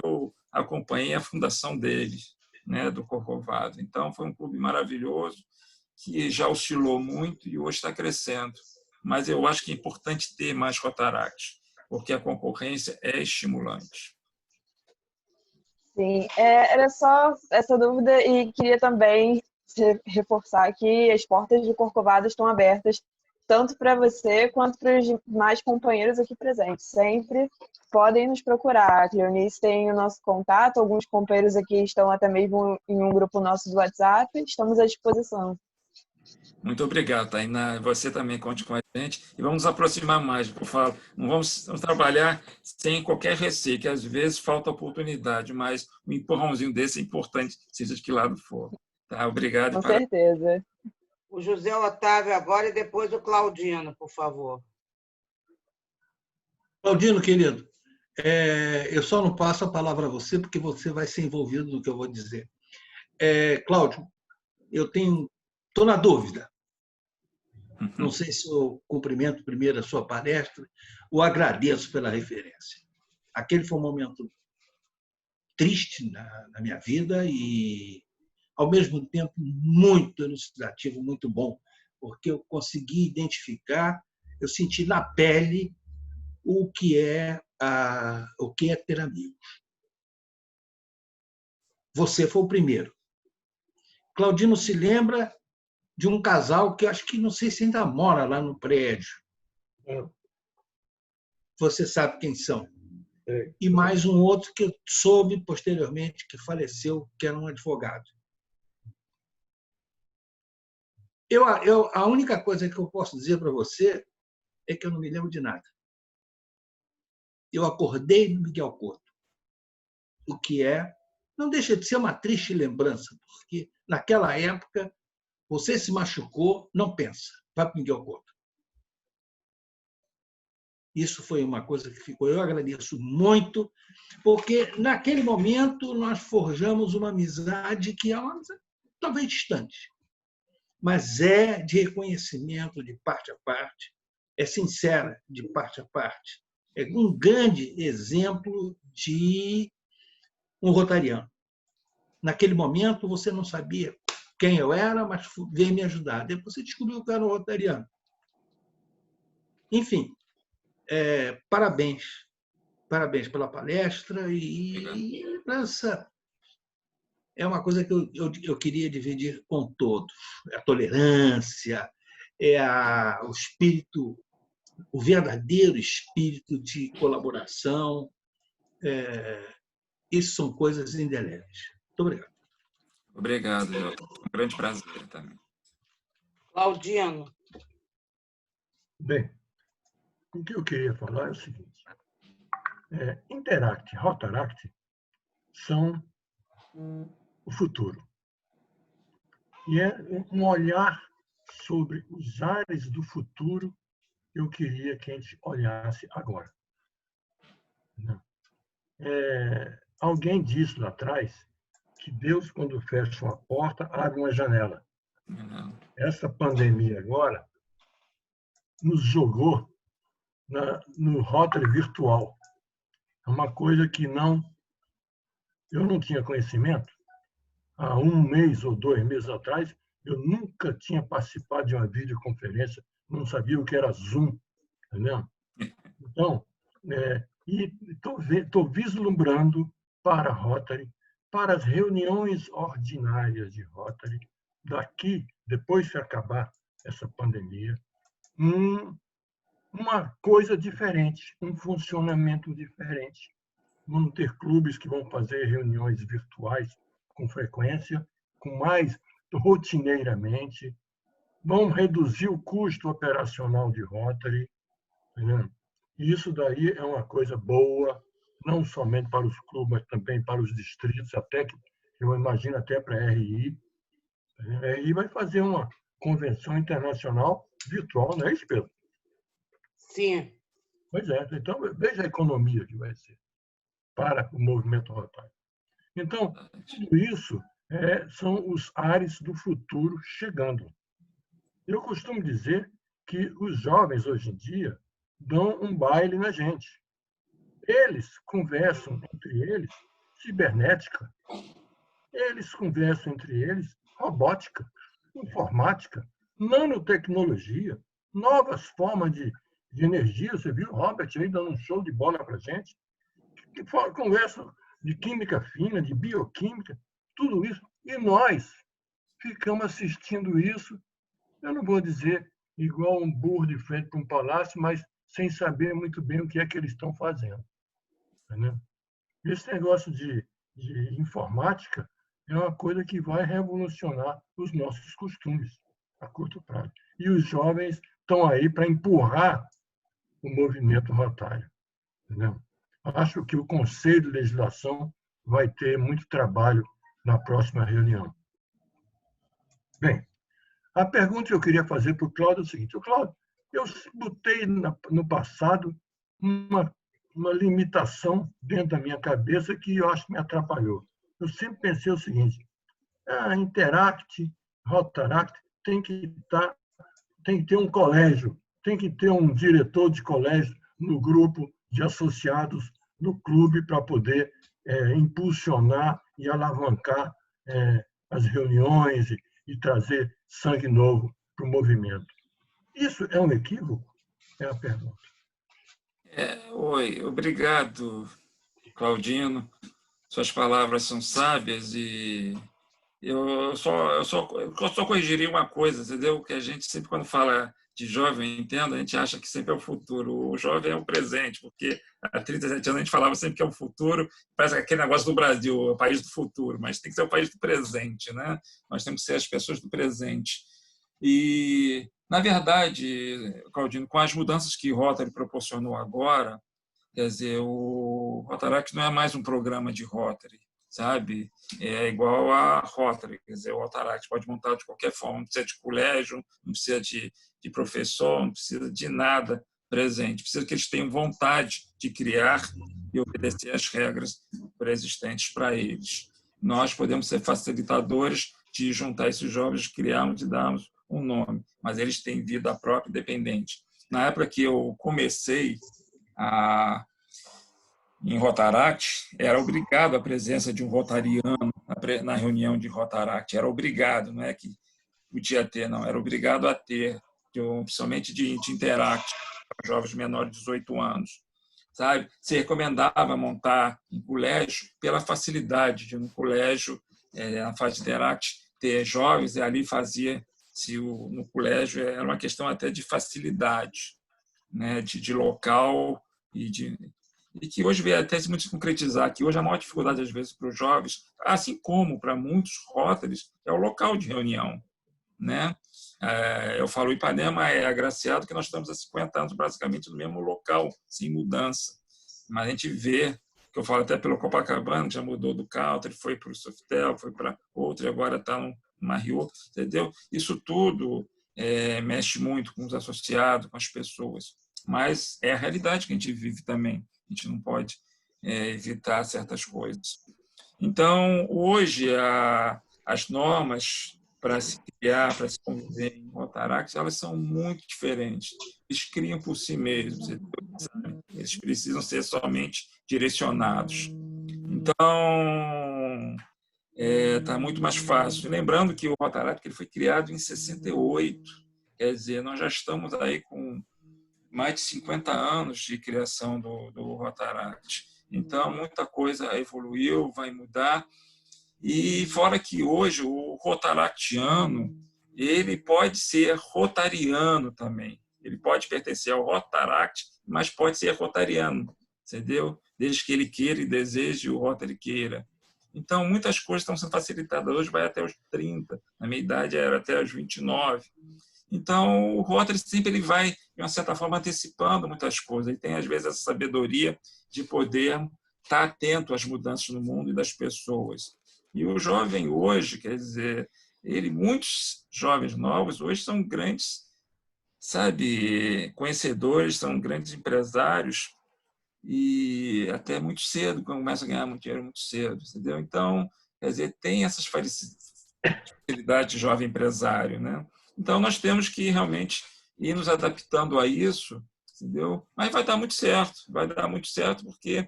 [SPEAKER 4] eu acompanhei a fundação deles, né, do Corcovado. Então, foi um clube maravilhoso, que já oscilou muito e hoje está crescendo. Mas eu acho que é importante ter mais Rotaract, porque a concorrência é estimulante.
[SPEAKER 11] Sim, era só essa dúvida e queria também reforçar que as portas do Corcovado estão abertas tanto para você quanto para os demais companheiros aqui presentes. Sempre podem nos procurar. A Cleonice tem o nosso contato, alguns companheiros aqui estão até mesmo em um grupo nosso do WhatsApp, estamos à disposição.
[SPEAKER 4] Muito obrigado, Tainá. Você também conte com a gente. E vamos nos aproximar mais. Eu falo, não vamos trabalhar sem qualquer receio, que às vezes falta oportunidade, mas um empurrãozinho desse é importante, seja de que lado for. Tá? Obrigado.
[SPEAKER 11] Com certeza.
[SPEAKER 8] O José Otávio agora e depois o Claudino, por favor.
[SPEAKER 10] Claudino, querido, eu só não passo a palavra a você, porque você vai ser envolvido no que eu vou dizer. Cláudio, eu estou na dúvida. Não sei se eu cumprimento primeiro a sua palestra, ou agradeço pela referência. Aquele foi um momento triste na minha vida e, ao mesmo tempo, muito elucidativo, muito bom, porque eu consegui identificar, eu senti na pele o que é ter amigos. Você foi o primeiro. Claudino se lembra de um casal que eu acho que não sei se ainda mora lá no prédio. Você sabe quem são. E mais um outro que eu soube posteriormente que faleceu, que era um advogado. A única coisa que eu posso dizer para você é que eu não me lembro de nada. Eu acordei no Miguel Couto, o que não deixa de ser uma triste lembrança, porque naquela época você se machucou, não pensa, vai para o Miguel Couto. Isso foi uma coisa que ficou. Eu agradeço muito, porque naquele momento nós forjamos uma amizade que é uma amizade talvez distante, mas é de reconhecimento de parte a parte, é sincera de parte a parte. É um grande exemplo de um rotariano. Naquele momento, você não sabia quem eu era, mas veio me ajudar. Depois você descobriu que eu era um rotariano. Enfim, parabéns. Parabéns pela palestra e essa é uma coisa que eu queria dividir com todos. A tolerância, o espírito, o verdadeiro espírito de colaboração. Isso são coisas indeléveis. Muito obrigado.
[SPEAKER 4] Obrigado, Jota. Um grande prazer também.
[SPEAKER 8] Claudino.
[SPEAKER 12] Bem, o que eu queria falar é o seguinte. Interact e Rotaract são o futuro. E é um olhar sobre os ares do futuro que eu queria que a gente olhasse agora. Alguém disse lá atrás que Deus, quando fecha uma porta, abre uma janela. Essa pandemia agora nos jogou no Rotary virtual. É uma coisa que eu não tinha conhecimento. Há 1 mês ou 2 meses atrás, eu nunca tinha participado de uma videoconferência, não sabia o que era Zoom. Entendeu? Então, estou vislumbrando para a Rotary, para as reuniões ordinárias de Rotary, daqui, depois que acabar essa pandemia, uma coisa diferente, um funcionamento diferente. Vamos ter clubes que vão fazer reuniões virtuais com frequência, com mais rotineiramente, vão reduzir o custo operacional de Rotary. Entendeu? E isso daí é uma coisa boa, não somente para os clubes, mas também para os distritos, até que eu imagino até para a RI. A RI vai fazer uma convenção internacional virtual, não é isso, Pedro?
[SPEAKER 8] Sim.
[SPEAKER 12] Pois é. Então, veja a economia que vai ser para o movimento rotário. Então, tudo isso são os ares do futuro chegando. Eu costumo dizer que os jovens, hoje em dia, dão um baile na gente. Eles conversam entre eles cibernética, eles conversam entre eles robótica, informática, nanotecnologia, novas formas de energia. Você viu o Robert aí dando um show de bola para a gente? Conversam de química fina, de bioquímica, tudo isso. E nós ficamos assistindo isso, eu não vou dizer igual um burro de frente para um palácio, mas sem saber muito bem o que é que eles estão fazendo. Entendeu? Esse negócio de informática é uma coisa que vai revolucionar os nossos costumes. a curto prazo. E os jovens estão aí para empurrar o movimento rotário. Entendeu? Acho que o Conselho de Legislação vai ter muito trabalho na próxima reunião. Bem, a pergunta que eu queria fazer para o Cláudio é o seguinte: Cláudio, eu botei no passado uma limitação dentro da minha cabeça que eu acho que me atrapalhou. Eu sempre pensei o seguinte: a Interact, Rotaract tem que ter um colégio, tem que ter um diretor de colégio no grupo de associados no clube para poder impulsionar e alavancar as reuniões e trazer sangue novo para o movimento. Isso é um equívoco? É a pergunta.
[SPEAKER 4] Oi, obrigado, Claudino. Suas palavras são sábias e eu só corrigiria uma coisa, entendeu? Que a gente sempre, quando fala de jovem, entenda, a gente acha que sempre é o futuro. O jovem é o presente, porque há 37 anos a gente falava sempre que é o futuro, parece aquele negócio do Brasil, o país do futuro, mas tem que ser o país do presente, né? Nós temos que ser as pessoas do presente. E, na verdade, Claudino, com as mudanças que o Rotary proporcionou agora, quer dizer, o Rotaract não é mais um programa de Rotary, sabe? É igual a Rotary, quer dizer, o Rotaract pode montar de qualquer forma, não precisa de colégio, não precisa de professor, não precisa de nada presente, precisa que eles tenham vontade de criar e obedecer às regras pré-existentes para eles. Nós podemos ser facilitadores de juntar esses jovens, criarmos e darmos um nome, mas eles têm vida própria independente. Na época que eu comecei em Rotaract, era obrigado a presença de um rotariano na reunião de Rotaract. Era obrigado, não é que podia ter, não. Era obrigado a ter, principalmente de Interact, para jovens menores de 18 anos. Sabe? Se recomendava montar em colégio pela facilidade de no colégio, na fase de Interact, ter jovens, e ali fazia, no colégio, era uma questão até de facilidade, né? de local e que hoje veio até se muito se concretizar, que hoje a maior dificuldade, às vezes, para os jovens, assim como para muitos Rotaries, é o local de reunião, né? Eu falo, Ipanema é agraciado que nós estamos há 50 anos, basicamente, no mesmo local, sem mudança. Mas a gente vê, que eu falo até pelo Copacabana, que já mudou do Country, foi para o Softel, foi para outro, e agora está no Rio, entendeu? Isso tudo mexe muito com os associados, com as pessoas. Mas é a realidade que a gente vive também. A gente não pode evitar certas coisas. Então, hoje, as normas para se criar, para se conviver em Rotaract, elas são muito diferentes. Eles criam por si mesmos, eles precisam ser somente direcionados. Então, está muito mais fácil. Lembrando que o Rotaract ele foi criado em 68, quer dizer, nós já estamos aí com mais de 50 anos de criação do Rotaract. Então, muita coisa evoluiu, vai mudar. E fora que hoje o rotaractiano ele pode ser rotariano também. Ele pode pertencer ao Rotaract, mas pode ser rotariano, entendeu? Desde que ele queira e deseje, o Rotary queira. Então, muitas coisas estão sendo facilitadas. Hoje vai até os 30, na minha idade era até os 29. Então, o Rotary sempre ele vai, de uma certa forma, antecipando muitas coisas. Ele tem, às vezes, essa sabedoria de poder estar atento às mudanças no mundo e das pessoas. E o jovem hoje, quer dizer, muitos jovens novos hoje são grandes, sabe, conhecedores, são grandes empresários e até muito cedo, começam a ganhar muito dinheiro muito cedo, entendeu? Então, quer dizer, tem essas facilidades de jovem empresário, né? Então, nós temos que realmente ir nos adaptando a isso, entendeu? Mas vai dar muito certo porque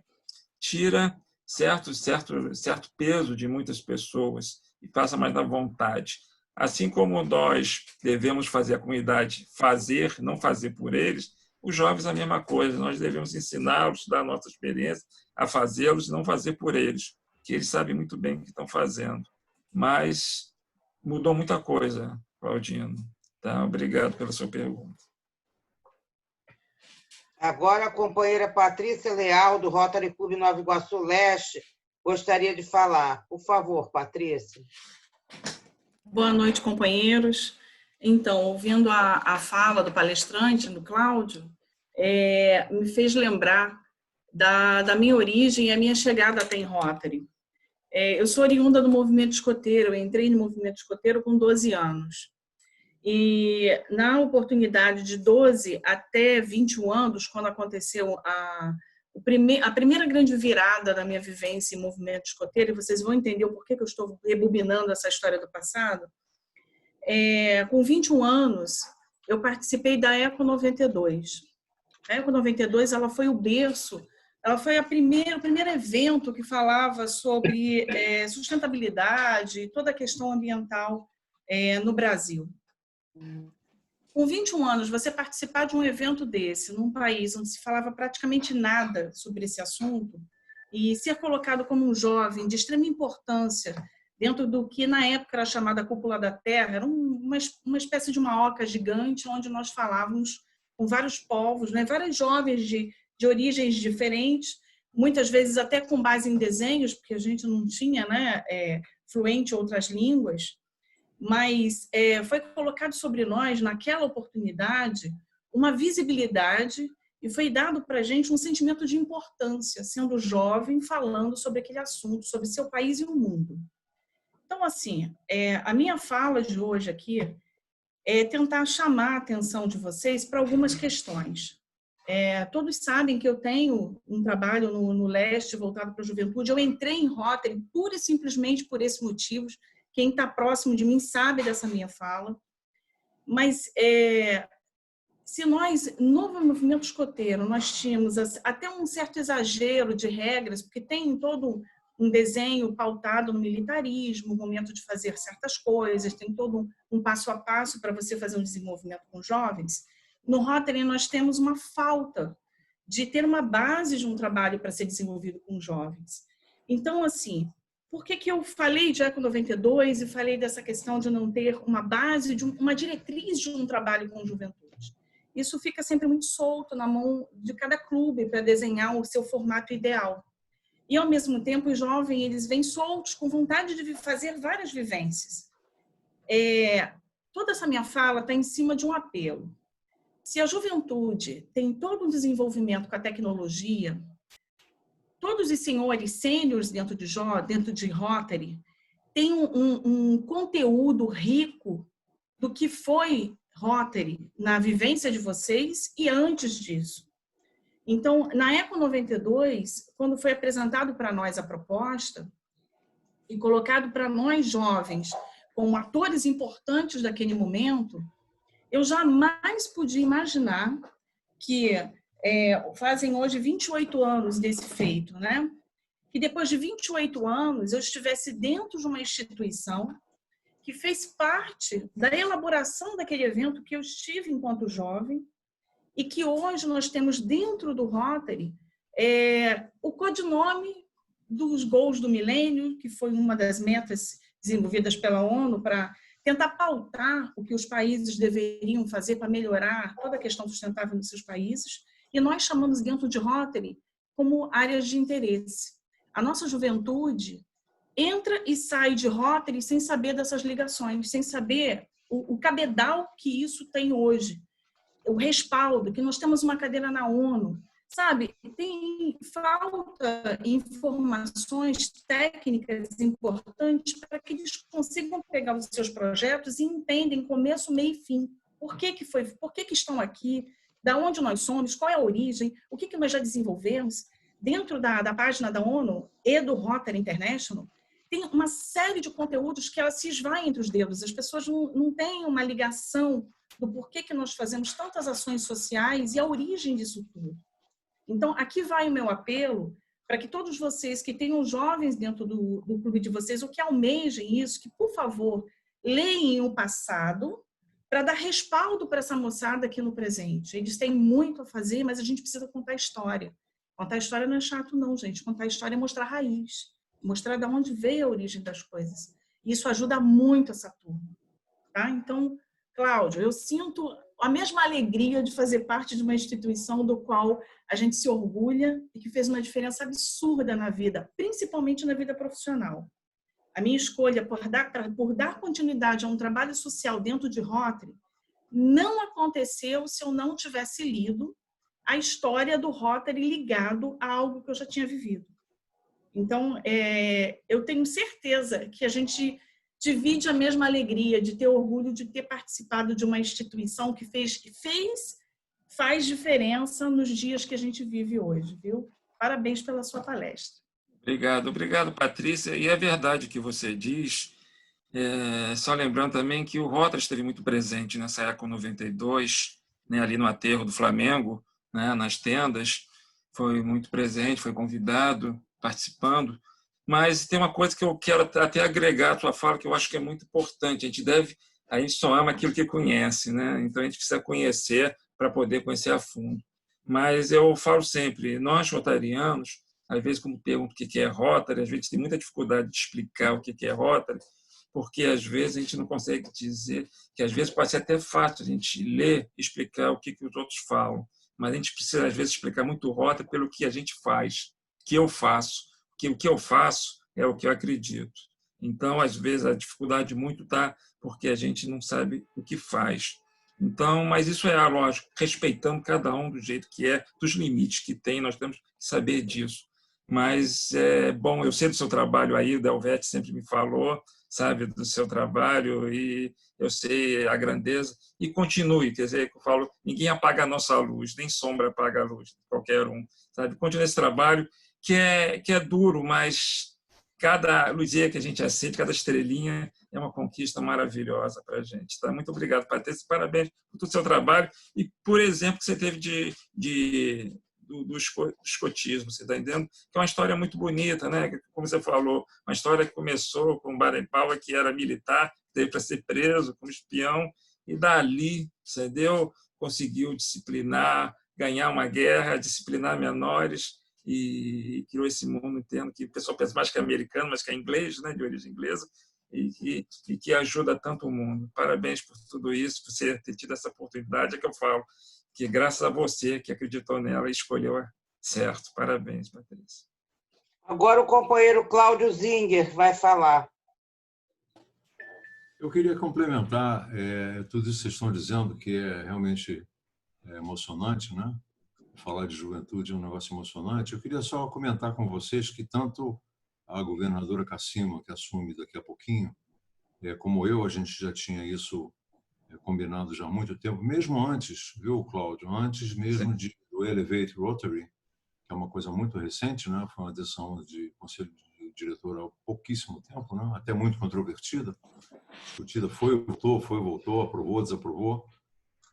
[SPEAKER 4] tira certo peso de muitas pessoas e passa mais da vontade. Assim como nós devemos fazer a comunidade fazer, não fazer por eles, os jovens a mesma coisa. Nós devemos ensiná-los, dar a nossa experiência, a fazê-los, não fazer por eles, que eles sabem muito bem o que estão fazendo. Mas mudou muita coisa, Claudino. Tá? Obrigado pela sua pergunta.
[SPEAKER 8] Agora, a companheira Patrícia Leal, do Rotary Clube Nova Iguaçu Leste, gostaria de falar. Por favor, Patrícia.
[SPEAKER 13] Boa noite, companheiros. Então, ouvindo a fala do palestrante, do Cláudio, me fez lembrar da minha origem e a minha chegada até em Rotary. Eu sou oriunda do movimento escoteiro, eu entrei no movimento escoteiro com 12 anos. E na oportunidade de 12 até 21 anos, quando aconteceu a primeira grande virada da minha vivência em movimento escoteiro, e vocês vão entender o porquê que eu estou rebobinando essa história do passado, com 21 anos, eu participei da Eco 92. A Eco 92 ela foi o berço, ela foi o primeiro evento que falava sobre sustentabilidade, toda a questão ambiental no Brasil. Com 21 anos, você participar de um evento desse, num país onde se falava praticamente nada sobre esse assunto, e ser colocado como um jovem de extrema importância dentro do que na época era chamada Cúpula da Terra, era uma espécie de uma oca gigante, onde nós falávamos com vários povos, né? Vários jovens de origens diferentes, muitas vezes até com base em desenhos, porque a gente não tinha, né, fluente outras línguas, mas foi colocado sobre nós, naquela oportunidade, uma visibilidade e foi dado para a gente um sentimento de importância, sendo jovem, falando sobre aquele assunto, sobre seu país e o mundo. Então, assim, a minha fala de hoje aqui é tentar chamar a atenção de vocês para algumas questões. Todos sabem que eu tenho um trabalho no leste voltado para a juventude. Eu entrei em Rotary pura e simplesmente por esses motivos. Quem está próximo de mim sabe dessa minha fala. Mas se nós, no movimento escoteiro, nós tínhamos até um certo exagero de regras, porque tem todo um desenho pautado no militarismo, o momento de fazer certas coisas, tem todo um passo a passo para você fazer um desenvolvimento com jovens. No Rotary, nós temos uma falta de ter uma base de um trabalho para ser desenvolvido com jovens. Então, assim, por que eu falei de Eco 92 e falei dessa questão de não ter uma base, uma diretriz de um trabalho com juventude? Isso fica sempre muito solto na mão de cada clube para desenhar o seu formato ideal. E, ao mesmo tempo, os jovens eles vêm soltos, com vontade de fazer várias vivências. Toda essa minha fala está em cima de um apelo. Se a juventude tem todo um desenvolvimento com a tecnologia, todos os senhores sêniores dentro de Rotary têm um conteúdo rico do que foi Rotary na vivência de vocês e antes disso. Então, na Eco 92, quando foi apresentado para nós a proposta e colocado para nós jovens como atores importantes daquele momento, eu jamais podia imaginar que fazem hoje 28 anos desse feito, né? Que depois de 28 anos eu estivesse dentro de uma instituição que fez parte da elaboração daquele evento que eu estive enquanto jovem e que hoje nós temos dentro do Rotary o codinome dos Gols do Milênio, que foi uma das metas desenvolvidas pela ONU para tentar pautar o que os países deveriam fazer para melhorar toda a questão sustentável nos seus países. E nós chamamos dentro de Rotary como áreas de interesse. A nossa juventude entra e sai de Rotary sem saber dessas ligações, sem saber o cabedal que isso tem hoje, o respaldo, que nós temos uma cadeira na ONU, sabe? Falta informações técnicas importantes para que eles consigam pegar os seus projetos e entendem começo, meio e fim. Por que estão aqui? Da onde nós somos? Qual é a origem? O que nós já desenvolvemos? Dentro da página da ONU e do Rotary International, tem uma série de conteúdos que ela se esvai entre os dedos. As pessoas não têm uma ligação do porquê que nós fazemos tantas ações sociais e a origem disso tudo. Então, aqui vai o meu apelo para que todos vocês que tenham jovens dentro do clube de vocês, ou que almejem isso, que, por favor, leem o passado para dar respaldo para essa moçada aqui no presente. Eles têm muito a fazer, mas a gente precisa contar a história. Contar a história não é chato, não, gente. Contar a história é mostrar a raiz, mostrar de onde veio a origem das coisas. Isso ajuda muito essa turma. Tá? Então, Cláudio, eu sinto a mesma alegria de fazer parte de uma instituição do qual a gente se orgulha e que fez uma diferença absurda na vida, principalmente na vida profissional. a minha escolha por dar continuidade a um trabalho social dentro de Rotary não aconteceu se eu não tivesse lido a história do Rotary ligado a algo que eu já tinha vivido. Então, eu tenho certeza que a gente divide a mesma alegria de ter orgulho de ter participado de uma instituição que faz diferença nos dias que a gente vive hoje, viu? Parabéns pela sua palestra.
[SPEAKER 4] Obrigado, Patrícia. E é verdade o que você diz. Só lembrando também que o Rotary esteve muito presente nessa Eco 92, né, ali no aterro do Flamengo, né, nas tendas, foi muito presente, foi convidado, participando. Mas tem uma coisa que eu quero até agregar à tua fala, que eu acho que é muito importante. A gente só ama aquilo que conhece, né? Então a gente precisa conhecer para poder conhecer a fundo. Mas eu falo sempre, nós rotarianos, às vezes quando perguntam o que é Rotary, às vezes tem muita dificuldade de explicar o que é Rotary, porque às vezes a gente não consegue dizer, que às vezes pode ser até fácil a gente ler e explicar o que os outros falam, mas a gente precisa às vezes explicar muito o Rotary pelo que a gente faz, que eu faço, que o que eu faço é o que eu acredito. Então, às vezes, a dificuldade muito está porque a gente não sabe o que faz. Então, mas isso é lógico, respeitando cada um do jeito que é, dos limites que tem, nós temos que saber disso. Mas é bom, eu sei do seu trabalho aí, o Delvete sempre me falou, sabe, do seu trabalho, e eu sei a grandeza, e continue, quer dizer, eu falo, ninguém apaga a nossa luz, nem sombra apaga a luz de qualquer um, sabe? Continue esse trabalho, que é duro, mas cada luzinha que a gente acende, cada estrelinha é uma conquista maravilhosa para a gente. Tá? Muito obrigado, Patrícia, parabéns por todo o seu trabalho e por exemplo que você teve do escotismo, você está entendendo? Que é uma história muito bonita, né? Como você falou, uma história que começou com Baden-Powell, que era militar, teve para ser preso como espião, e dali, entendeu? Conseguiu disciplinar, ganhar uma guerra, disciplinar menores, e criou esse mundo inteiro que o pessoal pensa mais que é americano, mas que é inglês, né, de origem inglesa, e que ajuda tanto o mundo. Parabéns por tudo isso, por você ter tido essa oportunidade, é que eu falo, que graças a você que acreditou nela e escolheu certo. Parabéns, Patrícia.
[SPEAKER 8] Agora o companheiro Cláudio Zinger vai falar.
[SPEAKER 7] Eu queria complementar tudo isso que vocês estão dizendo, que é realmente emocionante, né? Falar de juventude é um negócio emocionante. Eu queria só comentar com vocês que tanto a governadora Cassima, que assume daqui a pouquinho, como eu, a gente já tinha isso combinado já há muito tempo, mesmo antes, viu, Cláudio? Antes mesmo do Elevate Rotary, que é uma coisa muito recente, né? Foi uma decisão de conselho de diretor há pouquíssimo tempo, né? Até muito controvertida, discutida, voltou, aprovou, desapprovou.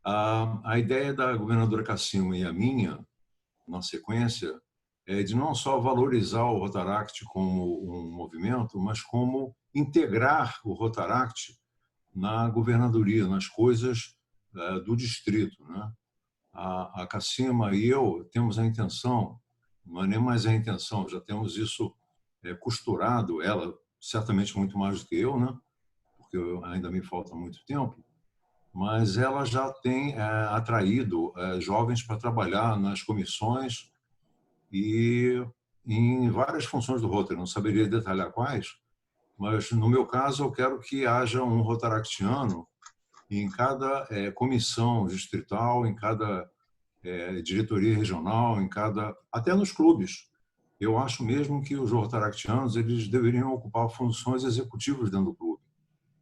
[SPEAKER 7] A ideia da governadora Cassima e a minha, na sequência, é de não só valorizar o Rotaract como um movimento, mas como integrar o Rotaract na governadoria, nas coisas do distrito, né? A Cassima e eu temos a intenção, não é nem mais a intenção, já temos isso costurado, ela certamente muito mais do que eu, né? Porque ainda me falta muito tempo, mas ela já tem atraído jovens para trabalhar nas comissões e em várias funções do Rotary. Não saberia detalhar quais, mas no meu caso eu quero que haja um rotaractiano em cada comissão distrital, em cada diretoria regional, até nos clubes. Eu acho mesmo que os rotaractianos eles deveriam ocupar funções executivas dentro do clube.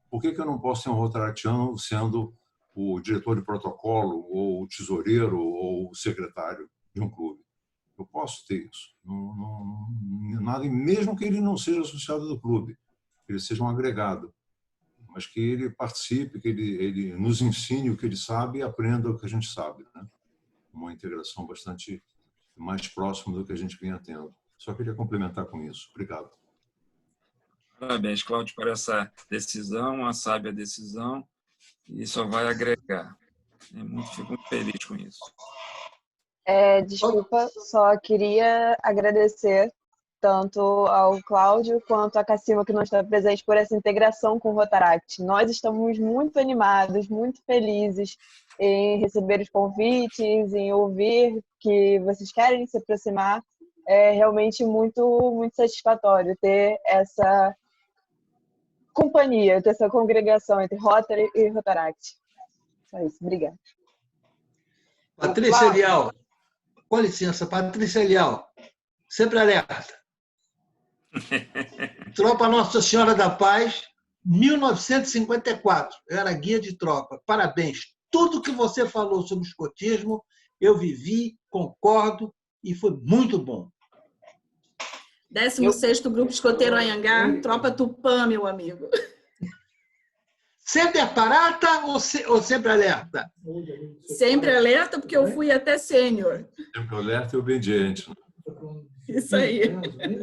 [SPEAKER 7] Por que eu não posso ser um rotaractiano sendo o diretor de protocolo, ou o tesoureiro, ou o secretário de um clube? Eu posso ter isso. Nada, mesmo que ele não seja associado do clube, que ele seja um agregado, mas que ele participe, que ele nos ensine o que ele sabe e aprenda o que a gente sabe, né? Uma integração bastante mais próxima do que a gente vinha tendo. Só queria complementar com isso. Obrigado.
[SPEAKER 4] Parabéns, Cláudio, por essa decisão, uma sábia decisão, e só vai agregar. Fico muito feliz com isso.
[SPEAKER 11] Desculpa, só queria agradecer tanto ao Cláudio quanto à Cassima, que não está presente, por essa integração com o Rotaract. Nós estamos muito animados, muito felizes em receber os convites, em ouvir que vocês querem se aproximar. É realmente muito, muito satisfatório ter companhia, ter essa congregação entre Rotary e Rotaract. Só isso, obrigada.
[SPEAKER 10] Patrícia Leal, com licença, Patrícia Leal, sempre alerta. Tropa Nossa Senhora da Paz, 1954. Eu era guia de tropa. Parabéns. Tudo que você falou sobre escotismo, eu vivi, concordo e foi muito bom.
[SPEAKER 13] 16º Grupo Escoteiro Anhangá, Tropa Tupã, meu amigo.
[SPEAKER 10] Sempre parata ou sempre alerta?
[SPEAKER 13] Sempre alerta, porque eu fui até sênior.
[SPEAKER 7] Sempre alerta e obediente.
[SPEAKER 13] Isso aí.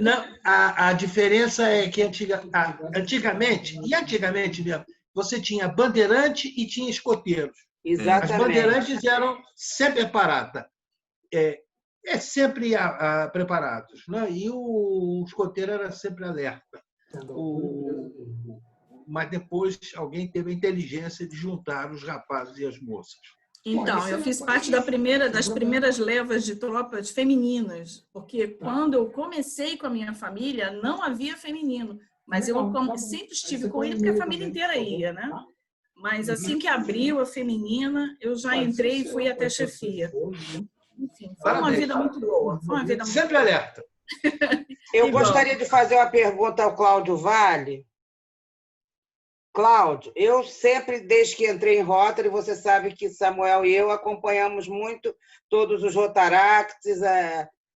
[SPEAKER 10] Não, a diferença é que antigamente mesmo, você tinha bandeirante e tinha escoteiros.
[SPEAKER 8] Exatamente.
[SPEAKER 10] As bandeirantes eram sempre parata. Sempre preparados, né? E o escoteiro era sempre alerta. Mas depois alguém teve a inteligência de juntar os rapazes e as moças.
[SPEAKER 13] Então, eu fiz parte das primeiras levas de tropas femininas, porque quando eu comecei com a minha família, não havia feminino, mas eu sempre estive com ele, porque a família inteira ia, né? Mas assim que abriu a feminina, eu já entrei e fui até chefia. Enfim, foi uma vida muito boa.
[SPEAKER 10] Sempre alerta.
[SPEAKER 8] Eu gostaria de fazer uma pergunta ao Cláudio Vale. Cláudio, eu sempre, desde que entrei em Rotary, você sabe que Samuel e eu acompanhamos muito todos os Rotaracts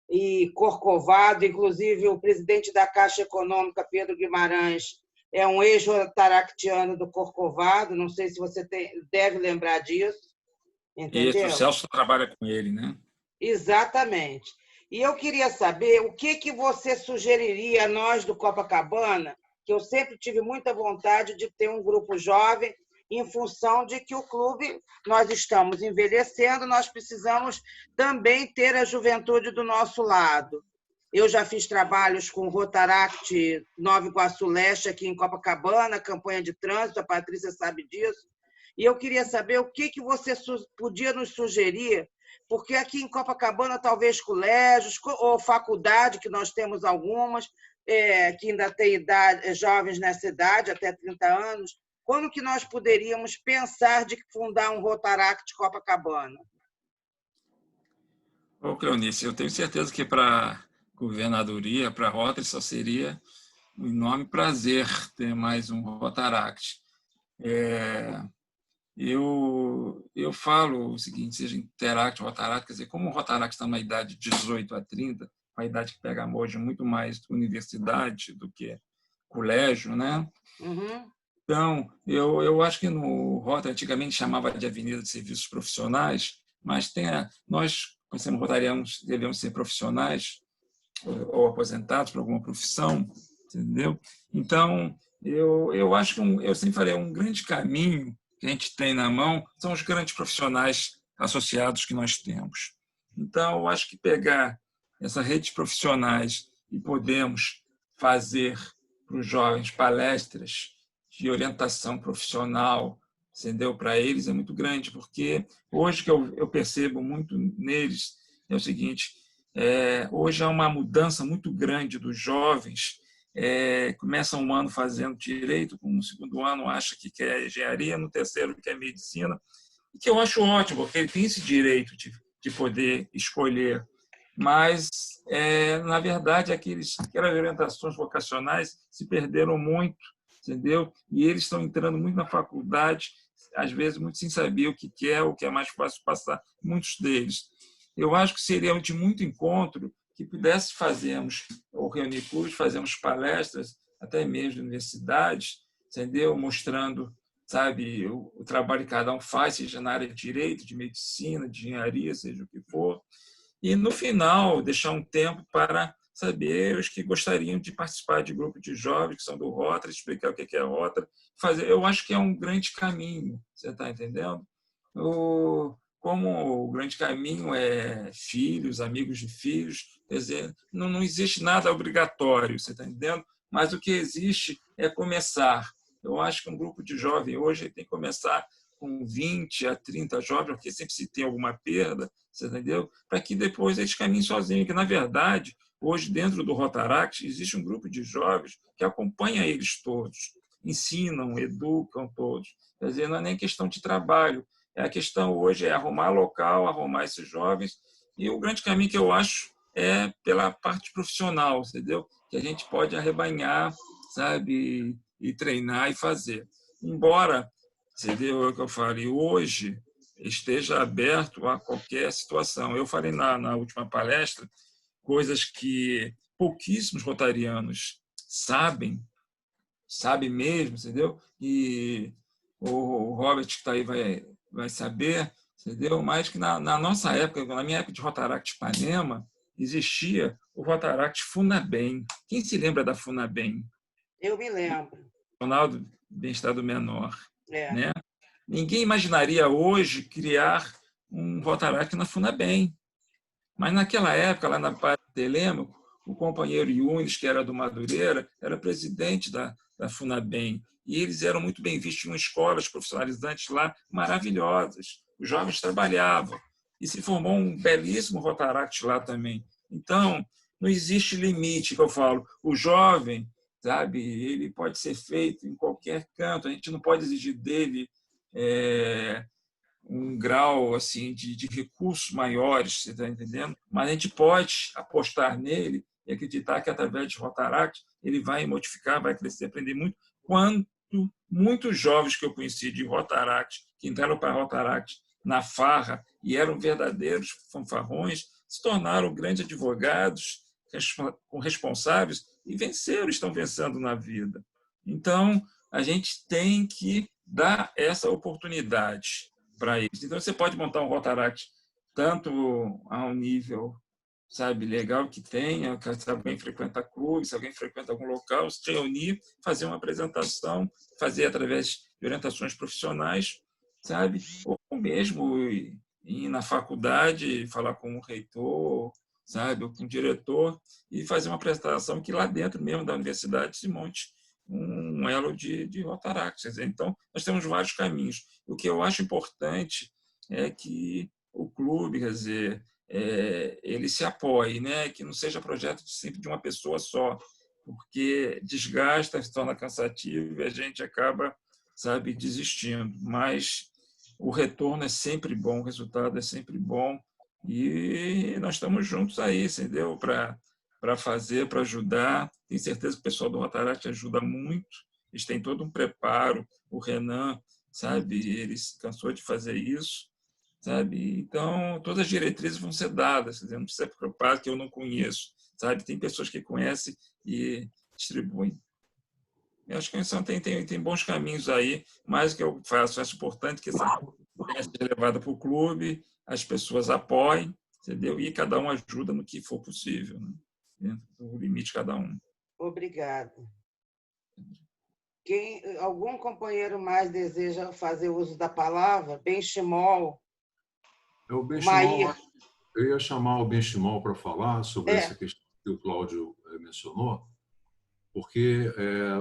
[SPEAKER 8] e Corcovado, inclusive o presidente da Caixa Econômica, Pedro Guimarães, é um ex-rotaractiano do Corcovado, não sei se você deve lembrar disso. Entendeu?
[SPEAKER 4] Isso, o Celso trabalha com ele, né?
[SPEAKER 8] Exatamente. E eu queria saber o que você sugeriria a nós do Copacabana, que eu sempre tive muita vontade de ter um grupo jovem, em função de que o clube, nós estamos envelhecendo, nós precisamos também ter a juventude do nosso lado. Eu já fiz trabalhos com o Rotaract Nova Iguaçu Leste, aqui em Copacabana, campanha de trânsito, a Patrícia sabe disso. E eu queria saber o que você podia nos sugerir, porque aqui em Copacabana, talvez colégios ou faculdade, que nós temos algumas, que ainda tem jovens nessa idade, até 30 anos, como que nós poderíamos pensar de fundar um Rotaract Copacabana?
[SPEAKER 4] Ô, Cleonice, eu tenho certeza que para a governadoria, para a Rotary, só seria um enorme prazer ter mais um Rotaract. Eu falo o seguinte, seja Interact, Rotaract, quer dizer, como o Rotaract está na idade de 18 a 30, uma idade que pega hoje muito mais universidade do que colégio, né?
[SPEAKER 8] Uhum.
[SPEAKER 4] Então, eu acho que no Rotary antigamente chamava de Avenida de Serviços Profissionais, mas nós, como sendo rotarianos, devemos ser profissionais ou aposentados por alguma profissão, entendeu? Então, eu acho que eu sempre falei, um grande caminho que a gente tem na mão são os grandes profissionais associados que nós temos. Então, eu acho que pegar essa rede de profissionais e podemos fazer para os jovens palestras de orientação profissional, entendeu? Para eles é muito grande, porque hoje que eu percebo muito neles é o seguinte, hoje há uma mudança muito grande dos jovens, começam um ano fazendo direito, no segundo ano acha que quer engenharia, no terceiro quer medicina, e que eu acho ótimo, porque ele tem esse direito de poder escolher. Mas, na verdade, aquelas orientações vocacionais se perderam muito, entendeu? E eles estão entrando muito na faculdade, às vezes muito sem saber o que é, o que é mais fácil passar, muitos deles. Eu acho que seria de muito encontro que pudesse fazermos, ou reunir clubes, fazermos palestras, até mesmo universidades, entendeu? Mostrando, sabe, o trabalho que cada um faz, seja na área de direito, de medicina, de engenharia, seja o que for. E, no final, deixar um tempo para saber os que gostariam de participar de grupo de jovens que são do Rotary, explicar o que é Rotary. Eu acho que é um grande caminho, você está entendendo? Como o grande caminho é filhos, amigos de filhos, quer dizer, não existe nada obrigatório, você está entendendo? Mas o que existe é começar. Eu acho que um grupo de jovens hoje tem que começar com 20 a 30 jovens, porque sempre se tem alguma perda, você entendeu? Para que depois eles caminhem sozinhos. Que, na verdade, hoje, dentro do Rotaract, existe um grupo de jovens que acompanha eles todos. ensinam, educam todos. Quer dizer, não é nem questão de trabalho, a questão hoje é arrumar local, arrumar esses jovens, e o grande caminho que eu acho é pela parte profissional, entendeu? Que a gente pode arrebanhar, sabe, e treinar e fazer. Embora, entendeu, é o que eu falei, hoje esteja aberto a qualquer situação. Eu falei na última palestra coisas que pouquíssimos rotarianos sabem mesmo, entendeu? E o Robert que está aí vai saber, entendeu? Mas que na nossa época, na minha época de Rotaract Ipanema, existia o Rotaract Funabem. Quem se lembra da Funabem?
[SPEAKER 8] Eu me lembro.
[SPEAKER 4] Nacional do Bem-Estar do Menor.
[SPEAKER 8] É.
[SPEAKER 4] Né? Ninguém imaginaria hoje criar um Rotaract na Funabem. Mas naquela época, lá na Padre Telêmaco, o companheiro Yunes, que era do Madureira, era presidente da Funabem. E eles eram muito bem vistos em escolas profissionalizantes lá, maravilhosas. Os jovens trabalhavam. E se formou um belíssimo Rotaract lá também. Então, não existe limite, que eu falo. O jovem, sabe, ele pode ser feito em qualquer canto. A gente não pode exigir dele um grau assim de recursos maiores, você está entendendo? Mas a gente pode apostar nele e acreditar que, através de Rotaract, ele vai modificar, vai crescer, aprender muito. Quanto muitos jovens que eu conheci de Rotaract, que entraram para Rotaract na farra e eram verdadeiros fanfarrões, se tornaram grandes advogados, responsáveis e venceram, estão vencendo na vida. Então, a gente tem que dar essa oportunidade para eles. Então, você pode montar um Rotaract tanto a um nível, sabe, legal que tenha, se alguém frequenta clube, se alguém frequenta algum local, se reunir, fazer uma apresentação, fazer através de orientações profissionais, sabe, ou mesmo ir na faculdade, falar com o reitor, sabe, ou com o diretor, e fazer uma apresentação que lá dentro mesmo da universidade se monte um elo de Rotaract. Então, nós temos vários caminhos. O que eu acho importante é que o clube, quer dizer, ele se apoie, né? Que não seja projeto sempre de uma pessoa só, porque desgasta, se torna cansativo e a gente acaba, sabe, desistindo. Mas o retorno é sempre bom, o resultado é sempre bom e nós estamos juntos aí, entendeu? Para fazer, para ajudar. Tenho certeza que o pessoal do Rotaract ajuda muito. Eles têm todo um preparo. O Renan, sabe, ele se cansou de fazer isso, sabe? Então, todas as diretrizes vão ser dadas. Não precisa se preocupar que eu não conheço, sabe? Tem pessoas que conhecem e distribuem. Eu acho que a Comissão tem bons caminhos aí, mas o que eu faço, acho importante que essa ideia seja levada para o clube, as pessoas apoiem, entendeu? E cada um ajuda no que for possível, né? Dentro do limite de cada um.
[SPEAKER 8] Obrigada. Algum companheiro mais deseja fazer uso da palavra? Benchimol.
[SPEAKER 7] Eu ia chamar o Benchimol para falar sobre essa questão que o Cláudio mencionou, porque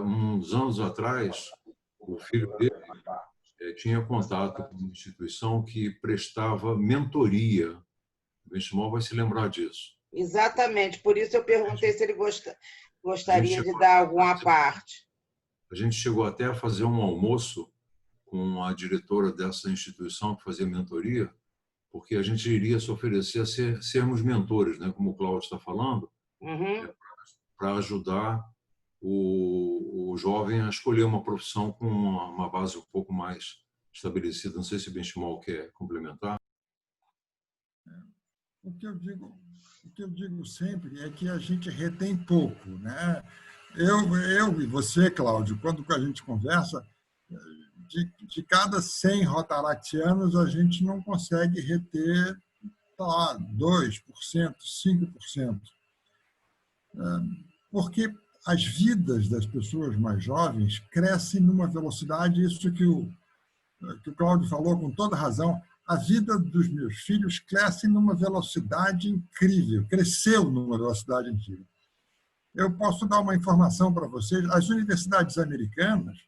[SPEAKER 7] uns anos atrás o filho dele tinha contato com uma instituição que prestava mentoria. O Benchimol vai se lembrar disso.
[SPEAKER 8] Exatamente, por isso eu perguntei se ele gostaria de dar alguma parte.
[SPEAKER 7] A gente chegou até a fazer um almoço com a diretora dessa instituição que fazia mentoria, porque a gente iria se oferecer a sermos mentores, né, como o Cláudio está falando, para ajudar o jovem a escolher uma profissão com uma base um pouco mais estabelecida. Não sei se o Benchimol quer complementar.
[SPEAKER 14] O que eu digo sempre é que a gente retém pouco, né? Eu e você, Cláudio, quando a gente conversa, de cada 100 rotaractianos, a gente não consegue reter 2%, 5%. Porque as vidas das pessoas mais jovens crescem numa velocidade, isso que o Cláudio falou com toda razão, a vida dos meus filhos cresce numa velocidade incrível, cresceu numa velocidade incrível. Eu posso dar uma informação para vocês. As universidades americanas,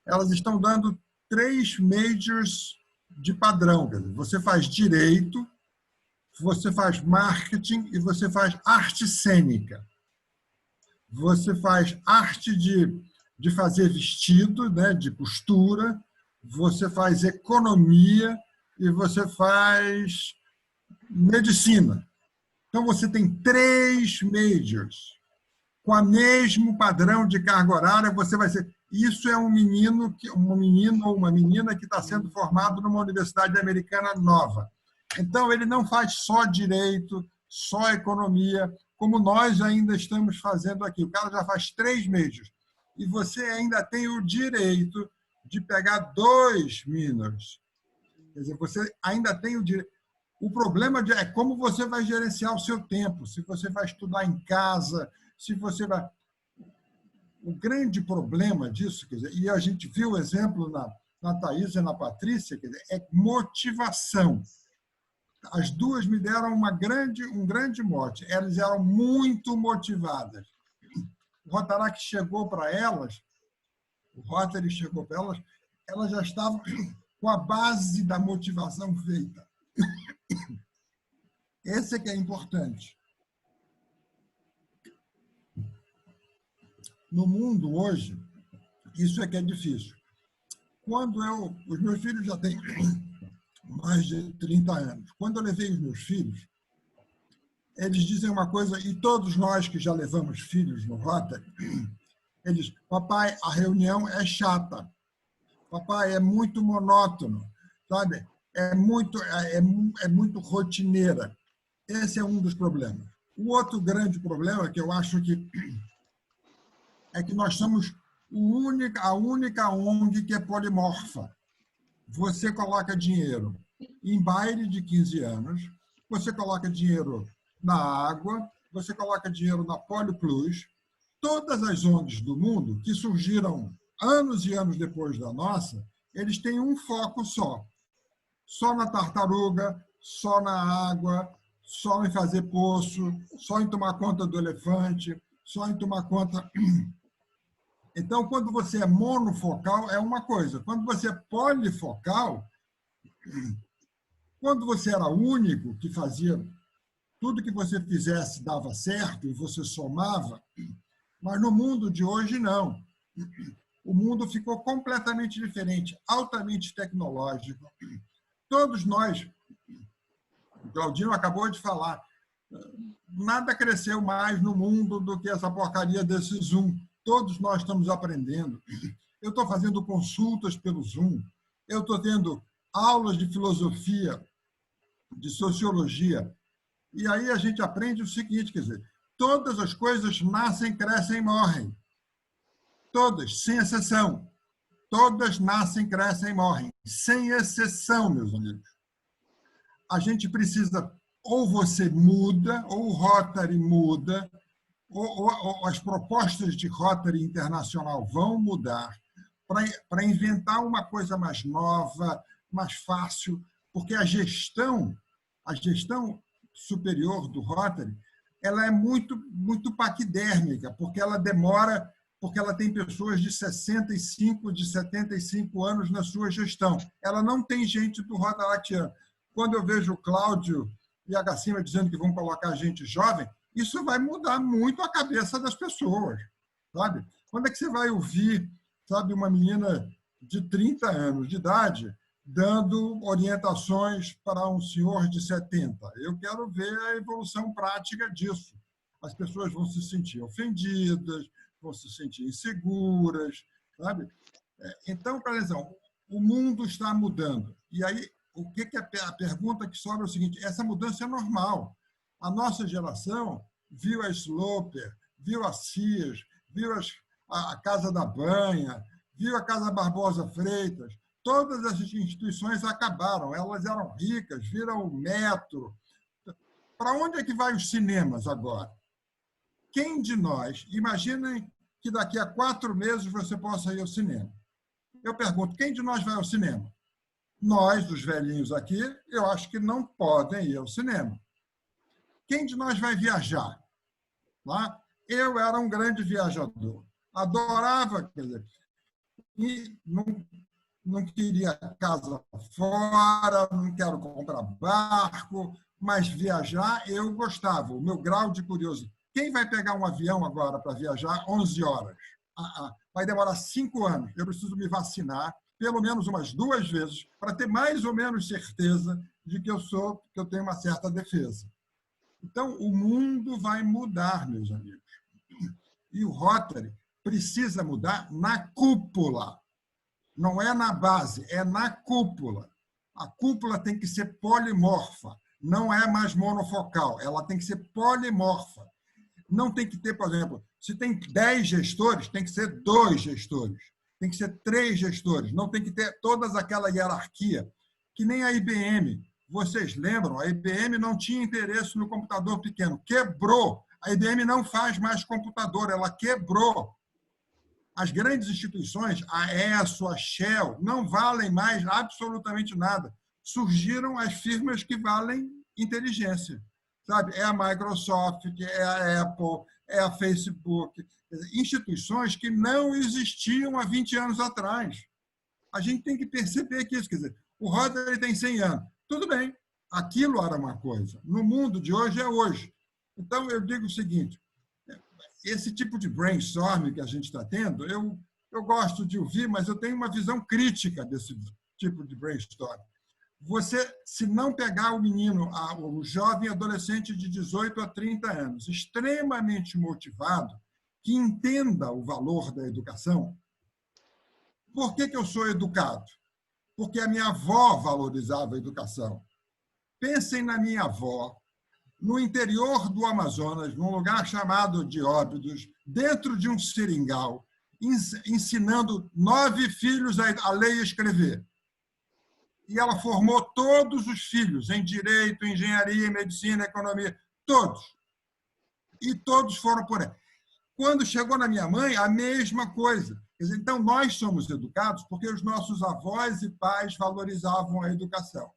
[SPEAKER 14] elas estão dando 3 majors de padrão. Quer dizer, você faz direito, você faz marketing e você faz arte cênica. Você faz arte de de fazer vestido, né, de costura, você faz economia e você faz medicina. Então, você tem 3 majors. Com o mesmo padrão de carga horária, você vai ser... Isso é um menino ou uma menina que está sendo formado numa universidade americana nova. Então, ele não faz só direito, só economia, como nós ainda estamos fazendo aqui. O cara já faz 3 majors. E você ainda tem o direito de pegar 2 minors. Quer dizer, você ainda tem o direito... O problema é como você vai gerenciar o seu tempo, se você vai estudar em casa, se você vai... O grande problema disso, quer dizer, e a gente viu o exemplo na Thaís e na Patrícia, quer dizer, é motivação. As duas me deram um grande mote. Elas eram muito motivadas. O Rotaract chegou para elas, o Rotary chegou para elas, elas já estavam com a base da motivação feita. Esse é que é importante. No mundo hoje, isso é que é difícil. Os meus filhos já têm mais de 30 anos. Quando eu levei os meus filhos, eles dizem uma coisa, e todos nós que já levamos filhos no Rotary, eles dizem, papai, a reunião é chata. Papai, é muito monótono, sabe? É muito rotineira. Esse é um dos problemas. O outro grande problema, que eu acho que é que nós somos a única ONG que é polimorfa. Você coloca dinheiro em baile de 15 anos, você coloca dinheiro na água, você coloca dinheiro na Polio Plus. Todas as ONGs do mundo, que surgiram anos e anos depois da nossa, eles têm um foco só. Só na tartaruga, só na água, só em fazer poço, só em tomar conta do elefante, só em tomar conta... Então, quando você é monofocal, é uma coisa. Quando você é polifocal, quando você era único, que fazia tudo que você fizesse dava certo e você somava, mas no mundo de hoje, não. O mundo ficou completamente diferente, altamente tecnológico. Todos nós, o Claudinho acabou de falar, nada cresceu mais no mundo do que essa porcaria desse Zoom. Todos nós estamos aprendendo. Eu estou fazendo consultas pelo Zoom, eu estou tendo aulas de filosofia, de sociologia, e aí a gente aprende o seguinte, quer dizer, todas as coisas nascem, crescem e morrem. Todas, sem exceção. Todas nascem, crescem e morrem. Sem exceção, meus amigos. A gente precisa, ou você muda, ou o Rotary muda, ou as propostas de Rotary internacional vão mudar para inventar uma coisa mais nova, mais fácil, porque a gestão superior do Rotary ela é muito paquidérmica, porque ela demora, porque ela tem pessoas de 65, de 75 anos na sua gestão. Ela não tem gente do Rotaractiano. Quando eu vejo o Cláudio e a Gacima dizendo que vão colocar gente jovem, isso vai mudar muito a cabeça das pessoas, sabe? Quando é que você vai ouvir, sabe, uma menina de 30 anos de idade dando orientações para um senhor de 70? Eu quero ver a evolução prática disso. As pessoas vão se sentir ofendidas, vão se sentir inseguras, sabe? Então, por exemplo, o mundo está mudando. E aí, o que é a pergunta que sobra é o seguinte, essa mudança é normal. A nossa geração viu a Sloper, viu a Sears, viu a Casa da Banha, viu a Casa Barbosa Freitas. Todas essas instituições acabaram, elas eram ricas, viram o metro. Para onde é que vai os cinemas agora? Quem de nós, imaginem que daqui a 4 meses você possa ir ao cinema. Eu pergunto, quem de nós vai ao cinema? Nós, os velhinhos aqui, eu acho que não podem ir ao cinema. Quem de nós vai viajar? Lá? Eu era um grande viajador. Adorava, quer dizer, e não queria casa fora, não quero comprar barco, mas viajar eu gostava. O meu grau de curiosidade. Quem vai pegar um avião agora para viajar 11 horas? vai demorar 5 anos. Eu preciso me vacinar pelo menos umas 2 vezes para ter mais ou menos certeza de que eu tenho uma certa defesa. Então, o mundo vai mudar, meus amigos. E o Rotary precisa mudar na cúpula. Não é na base, é na cúpula. A cúpula tem que ser polimorfa, não é mais monofocal, ela tem que ser polimorfa. Não tem que ter, por exemplo, se tem 10 gestores, tem que ser 2 gestores, tem que ser 3 gestores, não tem que ter toda aquela hierarquia, que nem a IBM. Vocês lembram? A IBM não tinha interesse no computador pequeno, quebrou. A IBM não faz mais computador, ela quebrou. As grandes instituições, a ESSO, a Shell, não valem mais absolutamente nada. Surgiram as firmas que valem inteligência. Sabe? É a Microsoft, é a Apple, é a Facebook. Instituições que não existiam há 20 anos atrás. A gente tem que perceber que isso. Quer dizer, o Rotary tem 100 anos. Tudo bem, aquilo era uma coisa. No mundo de hoje é hoje. Então, eu digo o seguinte, esse tipo de brainstorming que a gente está tendo, eu gosto de ouvir, mas eu tenho uma visão crítica desse tipo de brainstorming. Você, se não pegar o menino, o jovem adolescente de 18 a 30 anos, extremamente motivado, que entenda o valor da educação. Por que eu sou educado? Porque a minha avó valorizava a educação. Pensem na minha avó, no interior do Amazonas, num lugar chamado de Óbidos, dentro de um seringal, ensinando 9 filhos a ler e escrever. E ela formou todos os filhos em direito, engenharia, medicina, economia, todos. E todos foram por aí. Quando chegou na minha mãe, a mesma coisa. Quer dizer, então, nós somos educados porque os nossos avós e pais valorizavam a educação.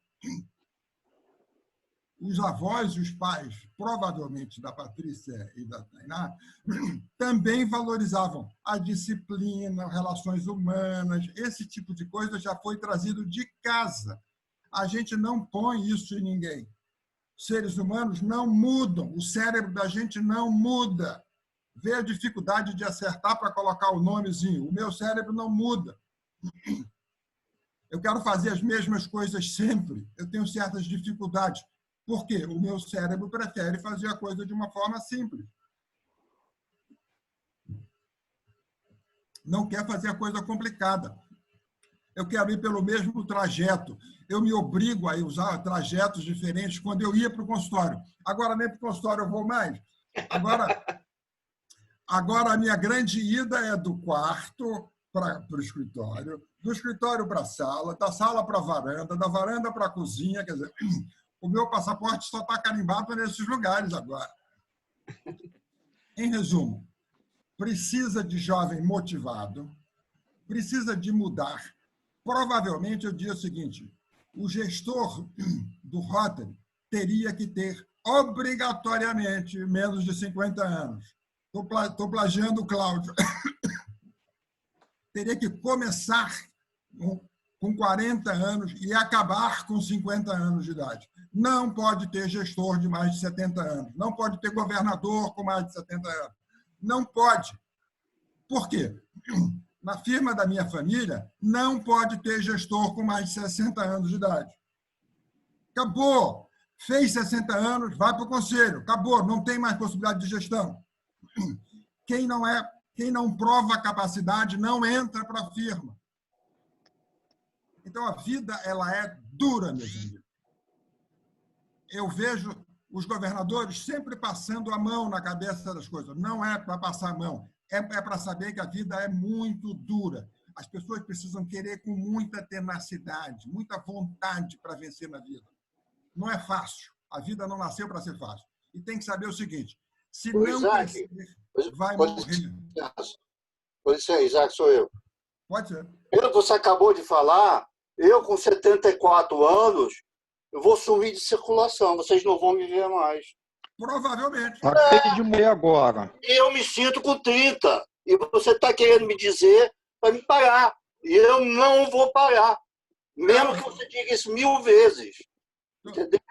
[SPEAKER 14] Os avós e os pais, provavelmente da Patrícia e da Tainá, também valorizavam a disciplina, relações humanas, esse tipo de coisa já foi trazido de casa. A gente não põe isso em ninguém. Seres humanos não mudam, o cérebro da gente não muda. Vê a dificuldade de acertar para colocar o nomezinho. O meu cérebro não muda. Eu quero fazer as mesmas coisas sempre. Eu tenho certas dificuldades. Por quê? O meu cérebro prefere fazer a coisa de uma forma simples. Não quer fazer a coisa complicada. Eu quero ir pelo mesmo trajeto. Eu me obrigo a usar trajetos diferentes quando eu ia para o consultório. Agora nem para o consultório eu vou mais. Agora a minha grande ida é do quarto para o escritório, do escritório para a sala, da sala para a varanda, da varanda para a cozinha. Quer dizer, o meu passaporte só está carimbado nesses lugares agora. Em resumo, precisa de jovem motivado, precisa de mudar. Provavelmente, eu diria o seguinte, o gestor do Rotary teria que ter obrigatoriamente menos de 50 anos. Estou plagiando o Cláudio. Teria que começar com 40 anos e acabar com 50 anos de idade. Não pode ter gestor de mais de 70 anos. Não pode ter governador com mais de 70 anos. Não pode. Por quê? Na firma da minha família, não pode ter gestor com mais de 60 anos de idade. Acabou. Fez 60 anos, vai para o conselho. Acabou, não tem mais possibilidade de gestão. Quem não prova capacidade não entra para a firma. Então, a vida ela é dura, meus amigos. Eu vejo os governadores sempre passando a mão na cabeça das coisas. Não é para passar a mão, é para saber que a vida é muito dura. As pessoas precisam querer com muita tenacidade, muita vontade para vencer na vida. Não é fácil. A vida não nasceu para ser fácil. E tem que saber o seguinte, se não
[SPEAKER 5] Isaac,
[SPEAKER 14] vai morrer.
[SPEAKER 5] Pode ser, Isaac, sou eu.
[SPEAKER 14] Pode ser.
[SPEAKER 5] Pelo que você acabou de falar, eu com 74 anos, eu vou sumir de circulação, vocês não vão me ver mais.
[SPEAKER 14] Provavelmente.
[SPEAKER 15] Acabei de morrer agora.
[SPEAKER 5] E eu me sinto com 30. E você está querendo me dizer para me parar. E eu não vou parar. Mesmo que você diga isso 1000 vezes. Entendeu?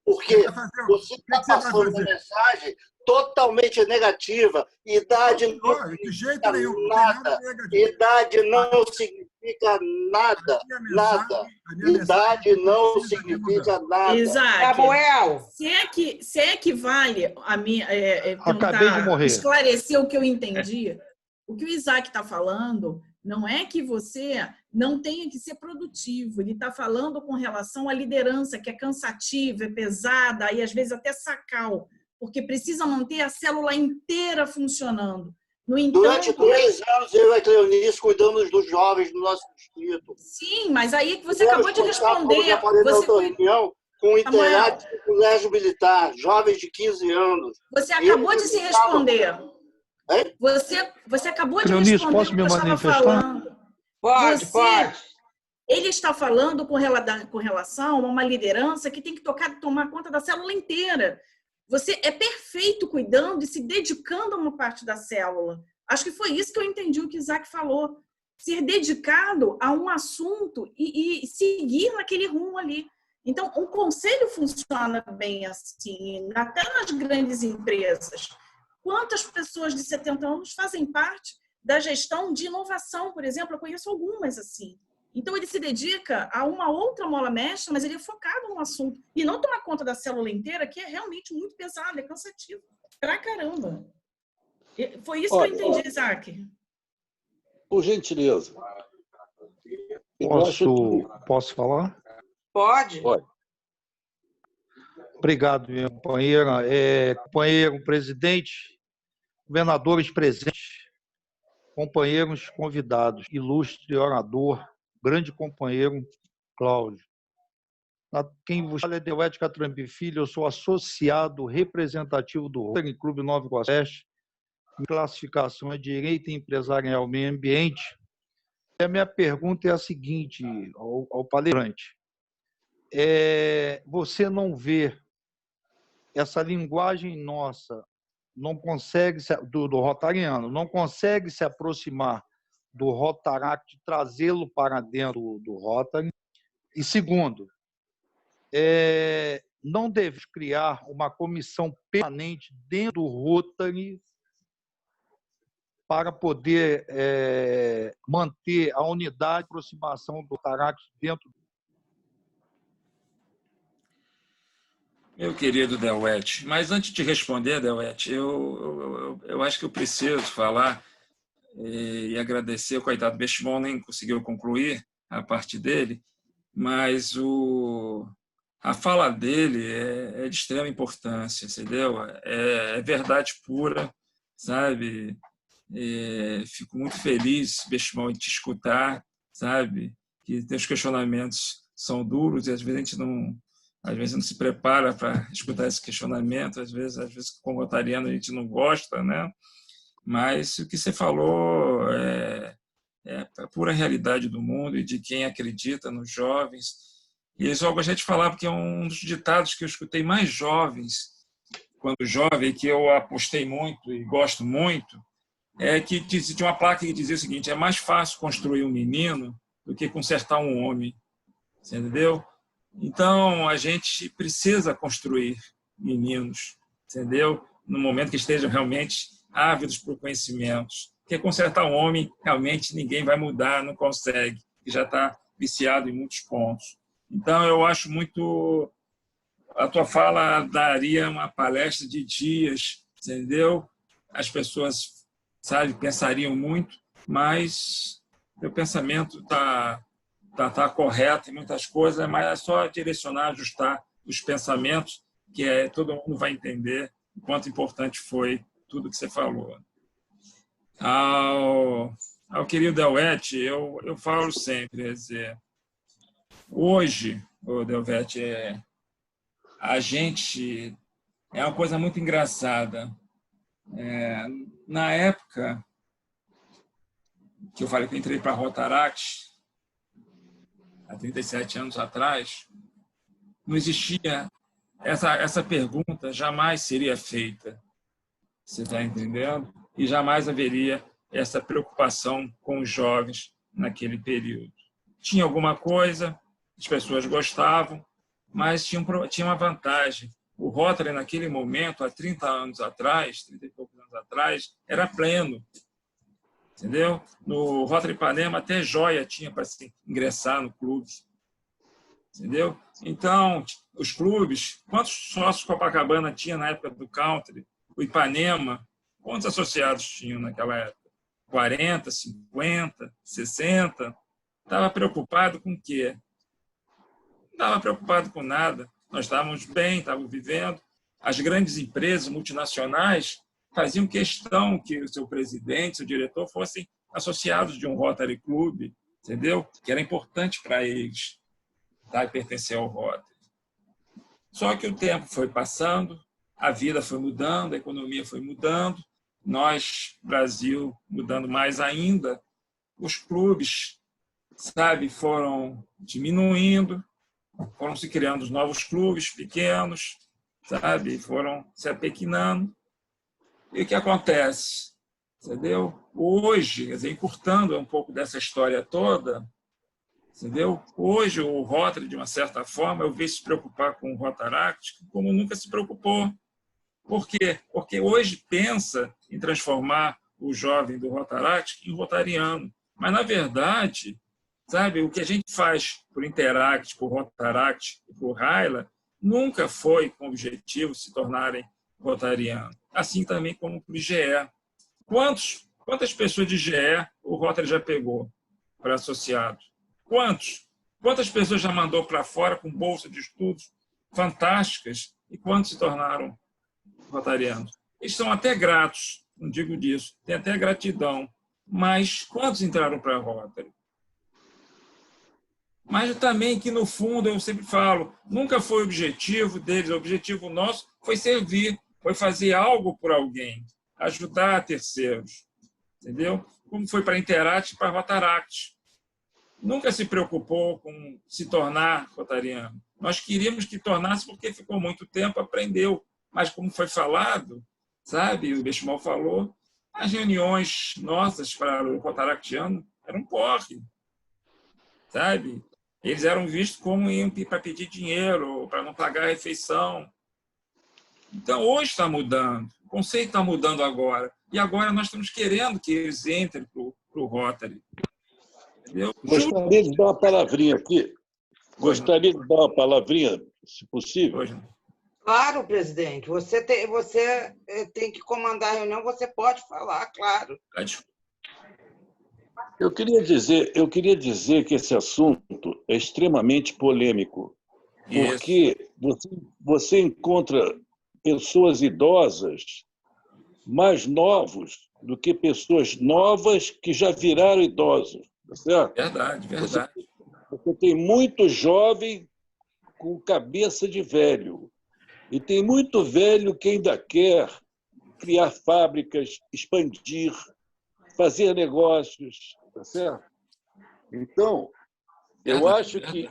[SPEAKER 5] Porque você está passando uma mensagem totalmente negativa. Idade não significa nada. Idade não significa nada. Nada. Idade não significa nada.
[SPEAKER 13] Isaac,
[SPEAKER 8] Samuel!
[SPEAKER 13] Se é que vale a minha,
[SPEAKER 15] Acabei de morrer.
[SPEAKER 13] esclarecer o que eu entendi, o que o Isaac está falando não é que você não tenha que ser produtivo. Ele está falando com relação à liderança, que é cansativa, é pesada, e às vezes até sacal, porque precisa manter a célula inteira funcionando. No entanto,
[SPEAKER 5] durante 3 anos, eu e a Cleonice cuidamos dos jovens do nosso distrito.
[SPEAKER 13] Sim, mas aí você acabou de responder.
[SPEAKER 5] Reunião com o internato do colégio militar, jovens de 15 anos.
[SPEAKER 13] Você acabou de se responder. Você acabou de
[SPEAKER 15] Cleonice,
[SPEAKER 13] responder
[SPEAKER 15] posso
[SPEAKER 13] o que eu
[SPEAKER 15] me
[SPEAKER 13] estava
[SPEAKER 15] manifestar?
[SPEAKER 13] falando.
[SPEAKER 8] Pode.
[SPEAKER 13] Ele está falando com relação a uma liderança que tem que tomar conta da célula inteira. Você é perfeito cuidando e se dedicando a uma parte da célula. Acho que foi isso que eu entendi o que o Isaac falou. Ser dedicado a um assunto e seguir naquele rumo ali. Então, o conselho funciona bem assim, até nas grandes empresas. Quantas pessoas de 70 anos fazem parte da gestão de inovação, por exemplo? Eu conheço algumas assim. Então, ele se dedica a uma outra mola mestra, mas ele é focado no assunto. E não toma conta da célula inteira, que é realmente muito pesado, é cansativo. Pra caramba. Foi isso que eu entendi, Isaac.
[SPEAKER 1] Por gentileza.
[SPEAKER 15] Posso falar?
[SPEAKER 8] Pode.
[SPEAKER 15] Obrigado, minha companheira. Companheiro presidente, governadores presentes, companheiros convidados, ilustre orador, grande companheiro Cláudio. Quem vos fala é Delwete Catrambi Filho, eu sou associado representativo do Rotary Clube Nova Iguaçu Oeste. Minha classificação é Direito Empresarial e Meio Ambiente. E a minha pergunta é a seguinte ao palestrante. Você não vê essa linguagem nossa, não consegue do rotariano, não consegue se aproximar do Rotaract, trazê-lo para dentro do Rotary? E segundo, não deve criar uma comissão permanente dentro do Rotary para poder manter a unidade de aproximação do Rotaract dentro.
[SPEAKER 4] Meu querido Delwete, mas antes de responder, Delwete, eu acho que eu preciso falar e agradecer. O coitado Bechmon nem conseguiu concluir a parte dele, mas a fala dele é de extrema importância, entendeu? É verdade pura, sabe? Fico muito feliz, Bechmon, em te escutar, sabe? Que teus questionamentos são duros e às vezes a gente não se prepara para escutar esse questionamento, às vezes como rotariano a gente não gosta, né? Mas o que você falou é a pura realidade do mundo e de quem acredita nos jovens. E isso eu gostaria de falar porque é um dos ditados que eu escutei mais jovens, quando jovem, que eu apostei muito e gosto muito, que tinha uma placa que dizia o seguinte: é mais fácil construir um menino do que consertar um homem. Você entendeu? Então, a gente precisa construir meninos, entendeu? No momento que estejam realmente ávidos por conhecimentos. Porque consertar um homem, realmente, ninguém vai mudar, não consegue, que já está viciado em muitos pontos. Então, eu acho muito... A tua fala daria uma palestra de dias, entendeu? As pessoas, sabe, pensariam muito, mas o pensamento está correto em muitas coisas, mas é só direcionar, ajustar os pensamentos, que todo mundo vai entender o quanto importante foi tudo que você falou. Ao querido Delwete, eu falo sempre, quer dizer, hoje, Delwete, a gente é uma coisa muito engraçada. Na época que eu falei que eu entrei para a Rotaract, há 37 anos atrás, não existia essa pergunta, jamais seria feita. Você está entendendo? E jamais haveria essa preocupação com os jovens naquele período. Tinha alguma coisa, as pessoas gostavam, mas tinha uma vantagem. O Rotary, naquele momento, há 30 anos atrás, 30 e poucos anos atrás, era pleno. Entendeu? No Rotary Ipanema, até joia tinha para se ingressar no clube. Entendeu? Então, os clubes, quantos sócios Copacabana tinha na época do country? O Ipanema, quantos associados tinham naquela época? 40, 50, 60? Estava preocupado com o quê? Não estava preocupado com nada. Nós estávamos bem, estávamos vivendo. As grandes empresas multinacionais faziam questão que o seu presidente, seu diretor, fossem associados de um Rotary Club, entendeu? Que era importante para eles, tá? E pertencer ao Rotary. Só que o tempo foi passando, a vida foi mudando, a economia foi mudando, nós, Brasil, mudando mais ainda, os clubes, sabe, foram diminuindo, foram se criando os novos clubes pequenos, sabe, foram se apequenando. E o que acontece? Entendeu? Hoje, quer dizer, encurtando um pouco dessa história toda, entendeu? Hoje o Rotary, de uma certa forma, eu vejo se preocupar com o Rotaract como nunca se preocupou. Por quê? Porque hoje pensa em transformar o jovem do Rotaract em rotariano. Mas, na verdade, sabe, o que a gente faz por Interact, por Rotaract e por Raila, nunca foi com o objetivo de se tornarem rotarianos. Assim também como para o GE. Quantas pessoas de GE o Rotary já pegou para associados? Quantas pessoas já mandou para fora com bolsa de estudos fantásticas e quantos se tornaram rotarianos? Eles são até gratos, não digo disso, tem até gratidão, mas quantos entraram para a Rotary? Mas também que, no fundo, eu sempre falo, nunca foi o objetivo deles, o objetivo nosso foi servir, foi fazer algo por alguém, ajudar terceiros, entendeu? Como foi para a Interact e para a Rotaract. Nunca se preocupou com se tornar rotariano. Nós queríamos que tornasse porque ficou muito tempo, aprendeu. Mas, como foi falado, sabe, o Benchimol falou, as reuniões nossas para o rotaractiano eram porre, sabe? Eles eram vistos como iam para pedir dinheiro, para não pagar a refeição. Então, hoje está mudando. O conceito está mudando agora. E agora nós estamos querendo que eles entrem para o Rotary. Entendeu?
[SPEAKER 1] Gostaria de dar uma palavrinha aqui. Gostaria de dar uma palavrinha, se possível.
[SPEAKER 8] Claro, presidente. Você tem que comandar a reunião, você pode falar, claro.
[SPEAKER 1] Eu queria dizer que esse assunto é extremamente polêmico, porque você encontra pessoas idosas mais novos do que pessoas novas que já viraram idosos. Tá certo?
[SPEAKER 4] Verdade.
[SPEAKER 1] Você tem muito jovem com cabeça de velho. E tem muito velho que ainda quer criar fábricas, expandir, fazer negócios. Tá certo? Então, eu acho que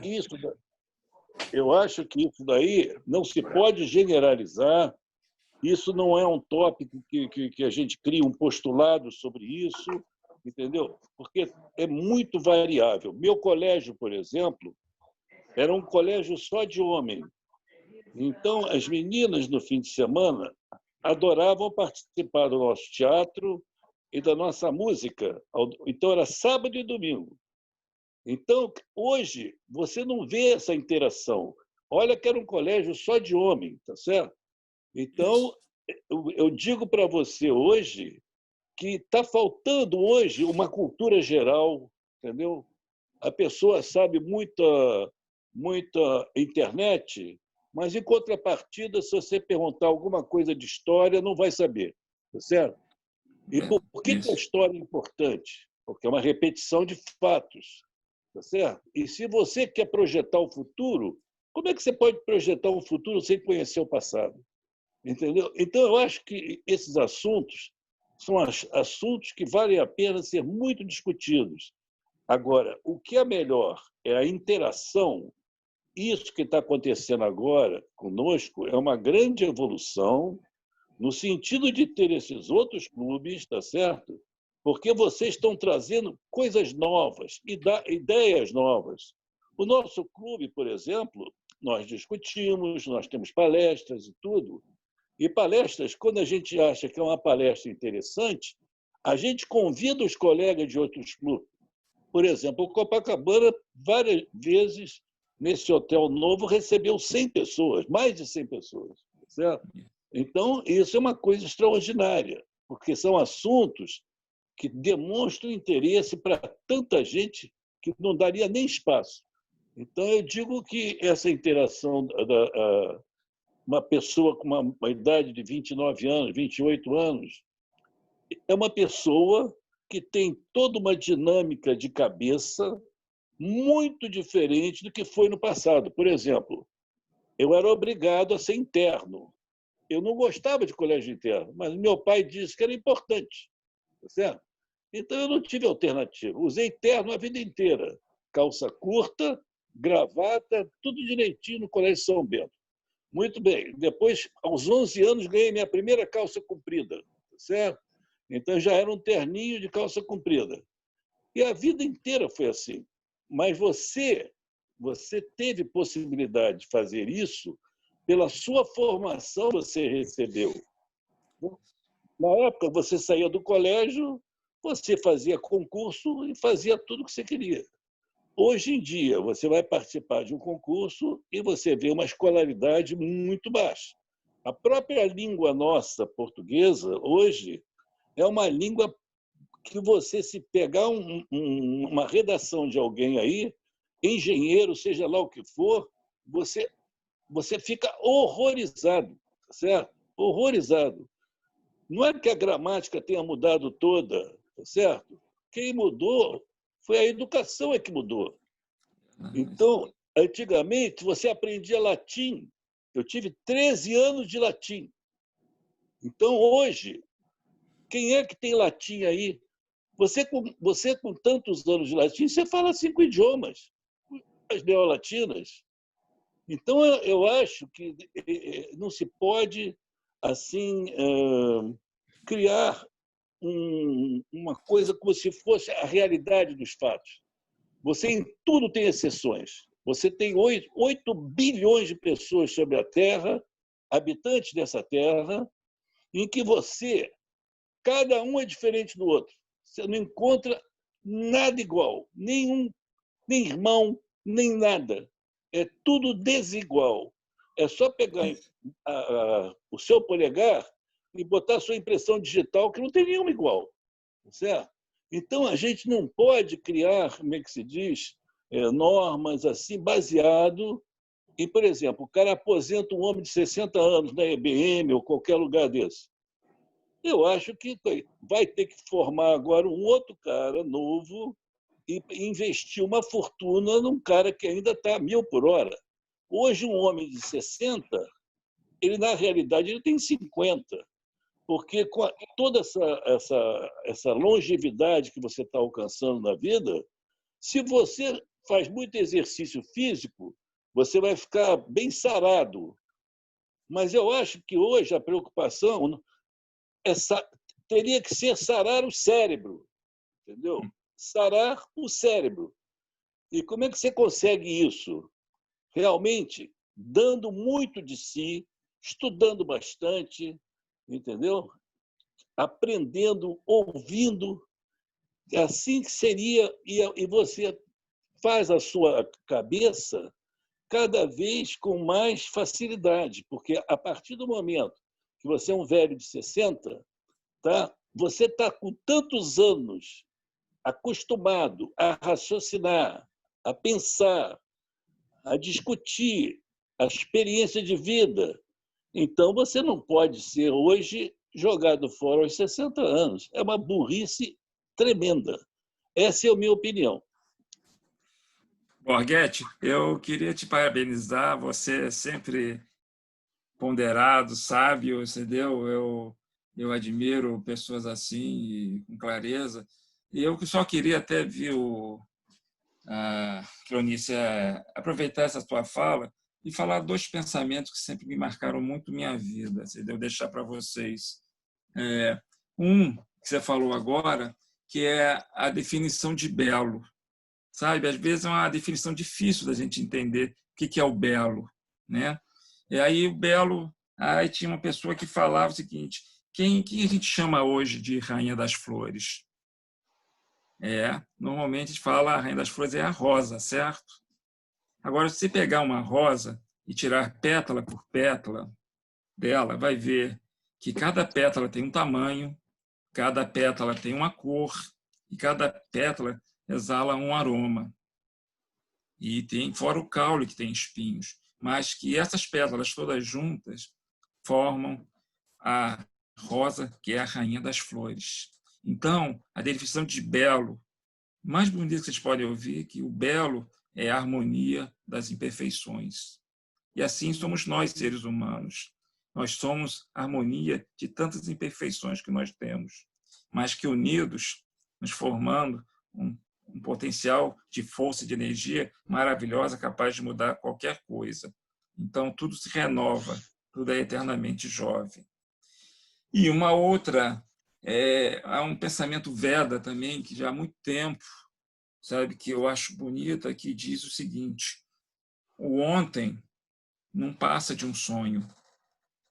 [SPEAKER 1] isso daí não se pode generalizar. Isso não é um tópico que a gente cria um postulado sobre isso, entendeu? Porque é muito variável. Meu colégio, por exemplo, era um colégio só de homem. Então, as meninas, no fim de semana, adoravam participar do nosso teatro e da nossa música. Então, era sábado e domingo. Então, hoje, você não vê essa interação. Olha que era um colégio só de homem, tá certo? Então, eu digo para você hoje que está faltando hoje uma cultura geral, entendeu? A pessoa sabe muita internet, mas, em contrapartida, se você perguntar alguma coisa de história, não vai saber, tá certo? E por que a história é importante? Porque é uma repetição de fatos, tá certo? E se você quer projetar o futuro, como é que você pode projetar um futuro sem conhecer o passado? Entendeu? Então, eu acho que esses assuntos são assuntos que valem a pena ser muito discutidos. Agora, o que é melhor é a interação. Isso que está acontecendo agora conosco é uma grande evolução no sentido de ter esses outros clubes, tá certo? Porque vocês estão trazendo coisas novas, ideias novas. O nosso clube, por exemplo, nós discutimos, nós temos palestras e tudo. E palestras, quando a gente acha que é uma palestra interessante, a gente convida os colegas de outros clubes. Por exemplo, o Copacabana, várias vezes, nesse hotel novo, recebeu 100 pessoas, mais de 100 pessoas. Certo? Então, isso é uma coisa extraordinária, porque são assuntos que demonstram interesse para tanta gente que não daria nem espaço. Então, eu digo que essa interação uma pessoa com uma idade de 29 anos, 28 anos, é uma pessoa que tem toda uma dinâmica de cabeça muito diferente do que foi no passado. Por exemplo, eu era obrigado a ser interno. Eu não gostava de colégio interno, mas meu pai disse que era importante. Tá certo? Então, eu não tive alternativa. Usei terno a vida inteira. Calça curta, gravata, tudo direitinho no Colégio São Bento. Muito bem. Depois, aos 11 anos, ganhei minha primeira calça comprida. Certo? Então, já era um terninho de calça comprida. E a vida inteira foi assim. Mas você teve possibilidade de fazer isso pela sua formação que você recebeu. Na época, você saía do colégio, você fazia concurso e fazia tudo o que você queria. Hoje em dia, você vai participar de um concurso e você vê uma escolaridade muito baixa. A própria língua nossa, portuguesa, hoje, é uma língua que você, se pegar uma redação de alguém aí, engenheiro, seja lá o que for, você fica horrorizado, certo? Horrorizado. Não é que a gramática tenha mudado toda, certo? Quem mudou foi a educação que mudou. Então, antigamente, você aprendia latim. Eu tive 13 anos de latim. Então, hoje, quem é que tem latim aí? Você com tantos anos de latim, você fala 5 idiomas, as neolatinas. Então, eu acho que não se pode assim criar uma coisa como se fosse a realidade dos fatos. Você em tudo tem exceções. Você tem 8 bilhões de pessoas sobre a Terra, habitantes dessa Terra, em que cada um é diferente do outro. Você não encontra nada igual, nem irmão, nem nada. É tudo desigual. É só pegar o seu polegar e botar a sua impressão digital, que não tem nenhuma igual. Certo? Então, a gente não pode criar, como é que se diz, normas assim, baseado em, por exemplo, o cara aposenta um homem de 60 anos na EBM ou qualquer lugar desse. Eu acho que vai ter que formar agora um outro cara novo e investir uma fortuna num cara que ainda está a 1000 por hora. Hoje, um homem de 60, ele, na realidade, ele tem 50. Porque com toda essa longevidade que você está alcançando na vida, se você faz muito exercício físico, você vai ficar bem sarado. Mas eu acho que hoje a preocupação teria que ser sarar o cérebro, entendeu? Sarar o cérebro. E como é que você consegue isso? Realmente dando muito de si, estudando bastante, entendeu? Aprendendo, ouvindo, assim que seria, e você faz a sua cabeça cada vez com mais facilidade, porque a partir do momento que você é um velho de 60, tá? Você está com tantos anos acostumado a raciocinar, a pensar, a discutir a experiência de vida. Então, você não pode ser hoje jogado fora aos 60 anos. É uma burrice tremenda. Essa é a minha opinião.
[SPEAKER 4] Borghetti, eu queria te parabenizar. Você é sempre ponderado, sábio, entendeu? Eu admiro pessoas assim, com clareza. E eu só queria até, Cleonice, aproveitar essa tua fala e falar 2 pensamentos que sempre me marcaram muito minha vida, entendeu? Deixar para vocês. Um que você falou agora, que é a definição de belo, sabe? Às vezes é uma definição difícil da gente entender o que é o belo, né? E aí o belo, aí tinha uma pessoa que falava o seguinte: quem a gente chama hoje de Rainha das Flores? Normalmente a gente fala a Rainha das Flores é a rosa, certo? Agora, se você pegar uma rosa e tirar pétala por pétala dela, vai ver que cada pétala tem um tamanho, cada pétala tem uma cor e cada pétala exala um aroma. E tem fora o caule, que tem espinhos, mas que essas pétalas todas juntas formam a rosa, que é a rainha das flores. Então, a definição de belo mais bonita que vocês podem ouvir é que o belo é a harmonia das imperfeições. E assim somos nós, seres humanos. Nós somos a harmonia de tantas imperfeições que nós temos, mas que unidos, nos formando um potencial de força e de energia maravilhosa, capaz de mudar qualquer coisa. Então, tudo se renova, tudo é eternamente jovem. E uma outra, há um pensamento Veda também, que já há muito tempo, sabe, que eu acho bonita, que diz o seguinte: o ontem não passa de um sonho,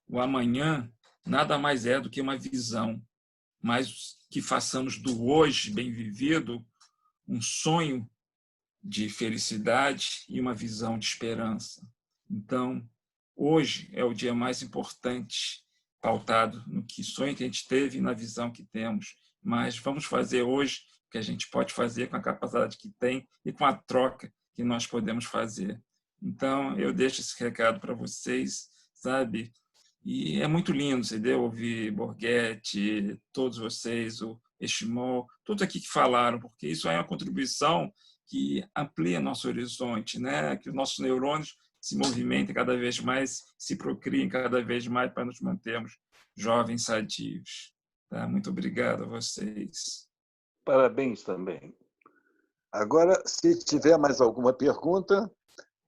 [SPEAKER 4] o amanhã nada mais é do que uma visão, mas que façamos do hoje bem vivido um sonho de felicidade e uma visão de esperança. Então, hoje é o dia mais importante, pautado no que sonho que a gente teve e na visão que temos, mas vamos fazer hoje o que a gente pode fazer com a capacidade que tem e com a troca que nós podemos fazer. Então, eu deixo esse recado para vocês, sabe? E é muito lindo, entendeu? Ouvir Borghetti, todos vocês, o Eshimon, todos aqui que falaram, porque isso é uma contribuição que amplia nosso horizonte, né? Que os nossos neurônios se movimentem cada vez mais, se procriem cada vez mais para nos mantermos jovens sadios. Tá? Muito obrigado a vocês.
[SPEAKER 1] Parabéns também. Agora, se tiver mais alguma pergunta,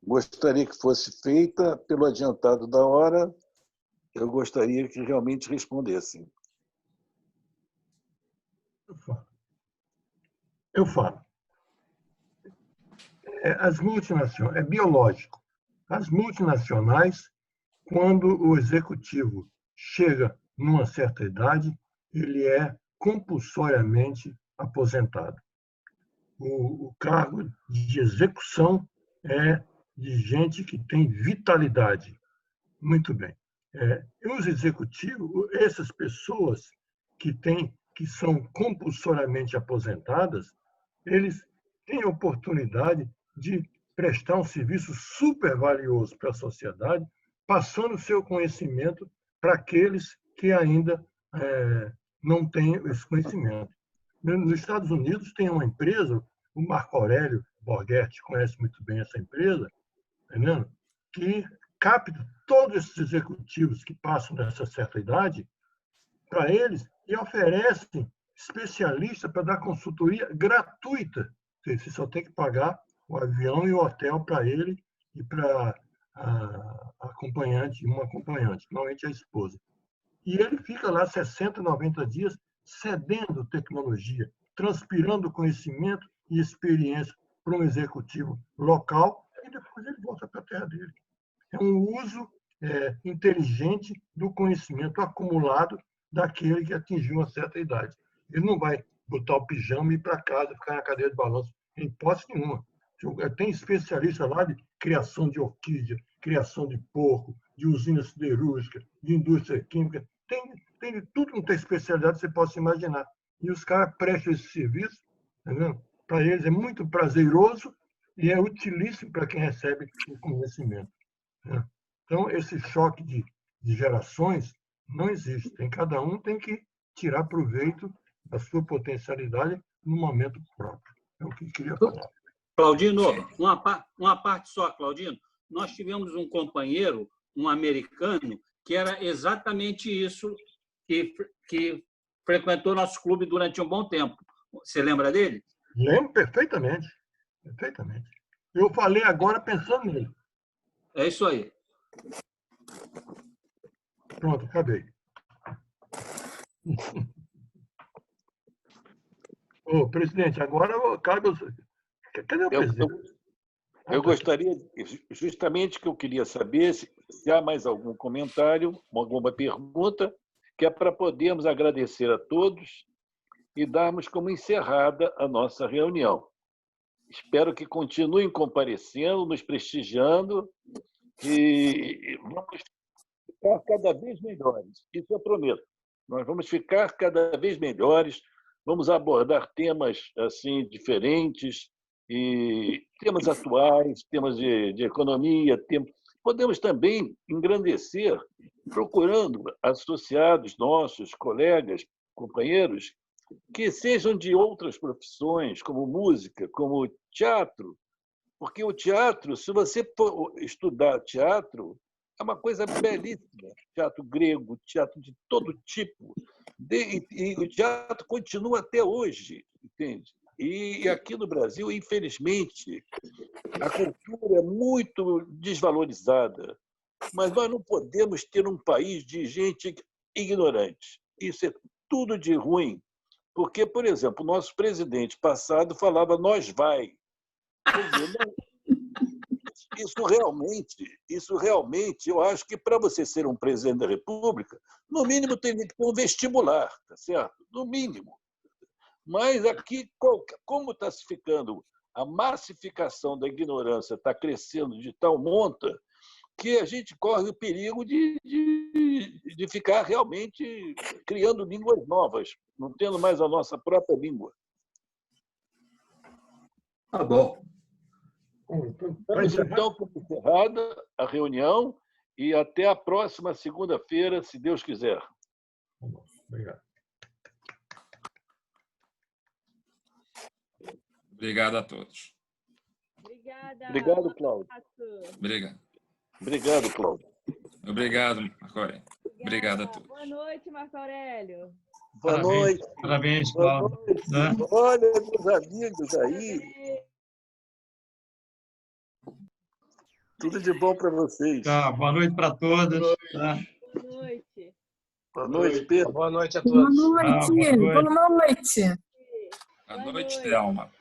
[SPEAKER 1] gostaria que fosse feita pelo adiantado da hora. Eu gostaria que realmente respondessem.
[SPEAKER 12] Eu falo. As multinacionais, é biológico. As multinacionais, quando o executivo chega numa certa idade, ele é compulsoriamente aposentado. O cargo de execução é de gente que tem vitalidade. Muito bem. Os executivos, essas pessoas que são compulsoriamente aposentadas, eles têm a oportunidade de prestar um serviço super valioso para a sociedade, passando o seu conhecimento para aqueles que ainda não têm esse conhecimento. Nos Estados Unidos tem uma empresa, o Marco Aurélio Borghetti conhece muito bem essa empresa, entendeu? Que capta todos esses executivos que passam dessa certa idade para eles e oferecem especialistas para dar consultoria gratuita. Você só tem que pagar o avião e o hotel para ele e para uma acompanhante, normalmente a esposa. E ele fica lá 60, 90 dias cedendo tecnologia, transpirando conhecimento e experiência para um executivo local e depois ele volta para a terra dele. É um uso inteligente do conhecimento acumulado daquele que atingiu uma certa idade. Ele não vai botar o pijama e ir para casa, ficar na cadeira de balanço, em hipótese nenhuma. Tem especialista lá de criação de orquídea, criação de porco, de usina siderúrgica, de indústria química. Tem de tudo quanto é especialidade que você possa imaginar. E os caras prestam esse serviço, entendeu? Para eles é muito prazeroso e é utilíssimo para quem recebe o conhecimento. Então, esse choque de gerações não existe. Cada um tem que tirar proveito da sua potencialidade no momento próprio. É o que eu queria falar.
[SPEAKER 3] Claudino, uma parte só, Claudino. Nós tivemos um companheiro, um americano, que era exatamente isso, que frequentou nosso clube durante um bom tempo. Você lembra dele?
[SPEAKER 12] Lembro perfeitamente. Perfeitamente. Eu falei agora pensando nele.
[SPEAKER 3] É isso aí.
[SPEAKER 12] Pronto, acabei. Ô, presidente, agora Cadê o presidente?
[SPEAKER 1] Eu gostaria, justamente que eu queria saber se há mais algum comentário, alguma pergunta, que é para podermos agradecer a todos e darmos como encerrada a nossa reunião. Espero que continuem comparecendo, nos prestigiando e vamos ficar cada vez melhores. Isso eu prometo. Nós vamos ficar cada vez melhores, vamos abordar temas assim diferentes, e temas atuais, temas de economia. Podemos também engrandecer, procurando associados nossos, colegas, companheiros, que sejam de outras profissões, como música, como teatro, porque o teatro, se você for estudar teatro, é uma coisa belíssima. Teatro grego, teatro de todo tipo. E o teatro continua até hoje, entende? E aqui no Brasil, infelizmente, a cultura é muito desvalorizada, mas nós não podemos ter um país de gente ignorante. Isso é tudo de ruim, porque, por exemplo, o nosso presidente passado falava "nós vai". Quer dizer, isso realmente, eu acho que para você ser um presidente da República, no mínimo tem que ter um vestibular, tá certo? No mínimo. Mas aqui, como está se ficando, a massificação da ignorância está crescendo de tal monta que a gente corre o perigo de ficar realmente criando línguas novas, não tendo mais a nossa própria língua.
[SPEAKER 3] Tá bom.
[SPEAKER 1] Estamos, então, como encerrada a reunião e até a próxima segunda-feira, se Deus quiser.
[SPEAKER 12] Obrigado.
[SPEAKER 4] Obrigado a todos.
[SPEAKER 11] Obrigada.
[SPEAKER 1] Obrigado, Cláudio.
[SPEAKER 4] Obrigado.
[SPEAKER 1] Obrigado, Cláudio.
[SPEAKER 4] Obrigado, Marco Aurélio. Obrigado a todos.
[SPEAKER 11] Boa noite, Marco Aurélio.
[SPEAKER 1] Boa noite.
[SPEAKER 16] Parabéns,
[SPEAKER 1] Boa
[SPEAKER 16] Cláudio.
[SPEAKER 1] noite. Olha, meus amigos aí. Tudo de bom para vocês.
[SPEAKER 16] Tá, boa noite para todos. Tá.
[SPEAKER 11] Boa noite.
[SPEAKER 1] Boa noite, Pedro.
[SPEAKER 17] Boa noite a todos.
[SPEAKER 18] Boa noite. Boa noite.
[SPEAKER 4] Boa noite, Thelma.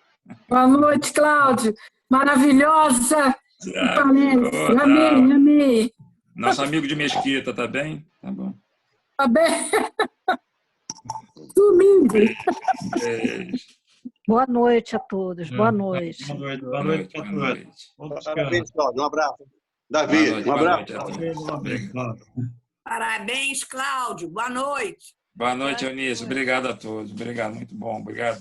[SPEAKER 18] Boa noite, Cláudio. Maravilhosa. Amei.
[SPEAKER 4] Nosso amigo de Mesquita, tá bem? Tá bom.
[SPEAKER 18] Tá bem? Domingo.
[SPEAKER 4] Beijo.
[SPEAKER 19] Boa noite a todos. Boa noite.
[SPEAKER 16] Boa noite para todos.
[SPEAKER 17] Parabéns, Cláudio. Um abraço. Davi, um abraço.
[SPEAKER 20] Parabéns, Cláudio. Boa noite.
[SPEAKER 4] Boa noite, Eunice. Obrigado a todos. Obrigado, muito bom. Obrigado.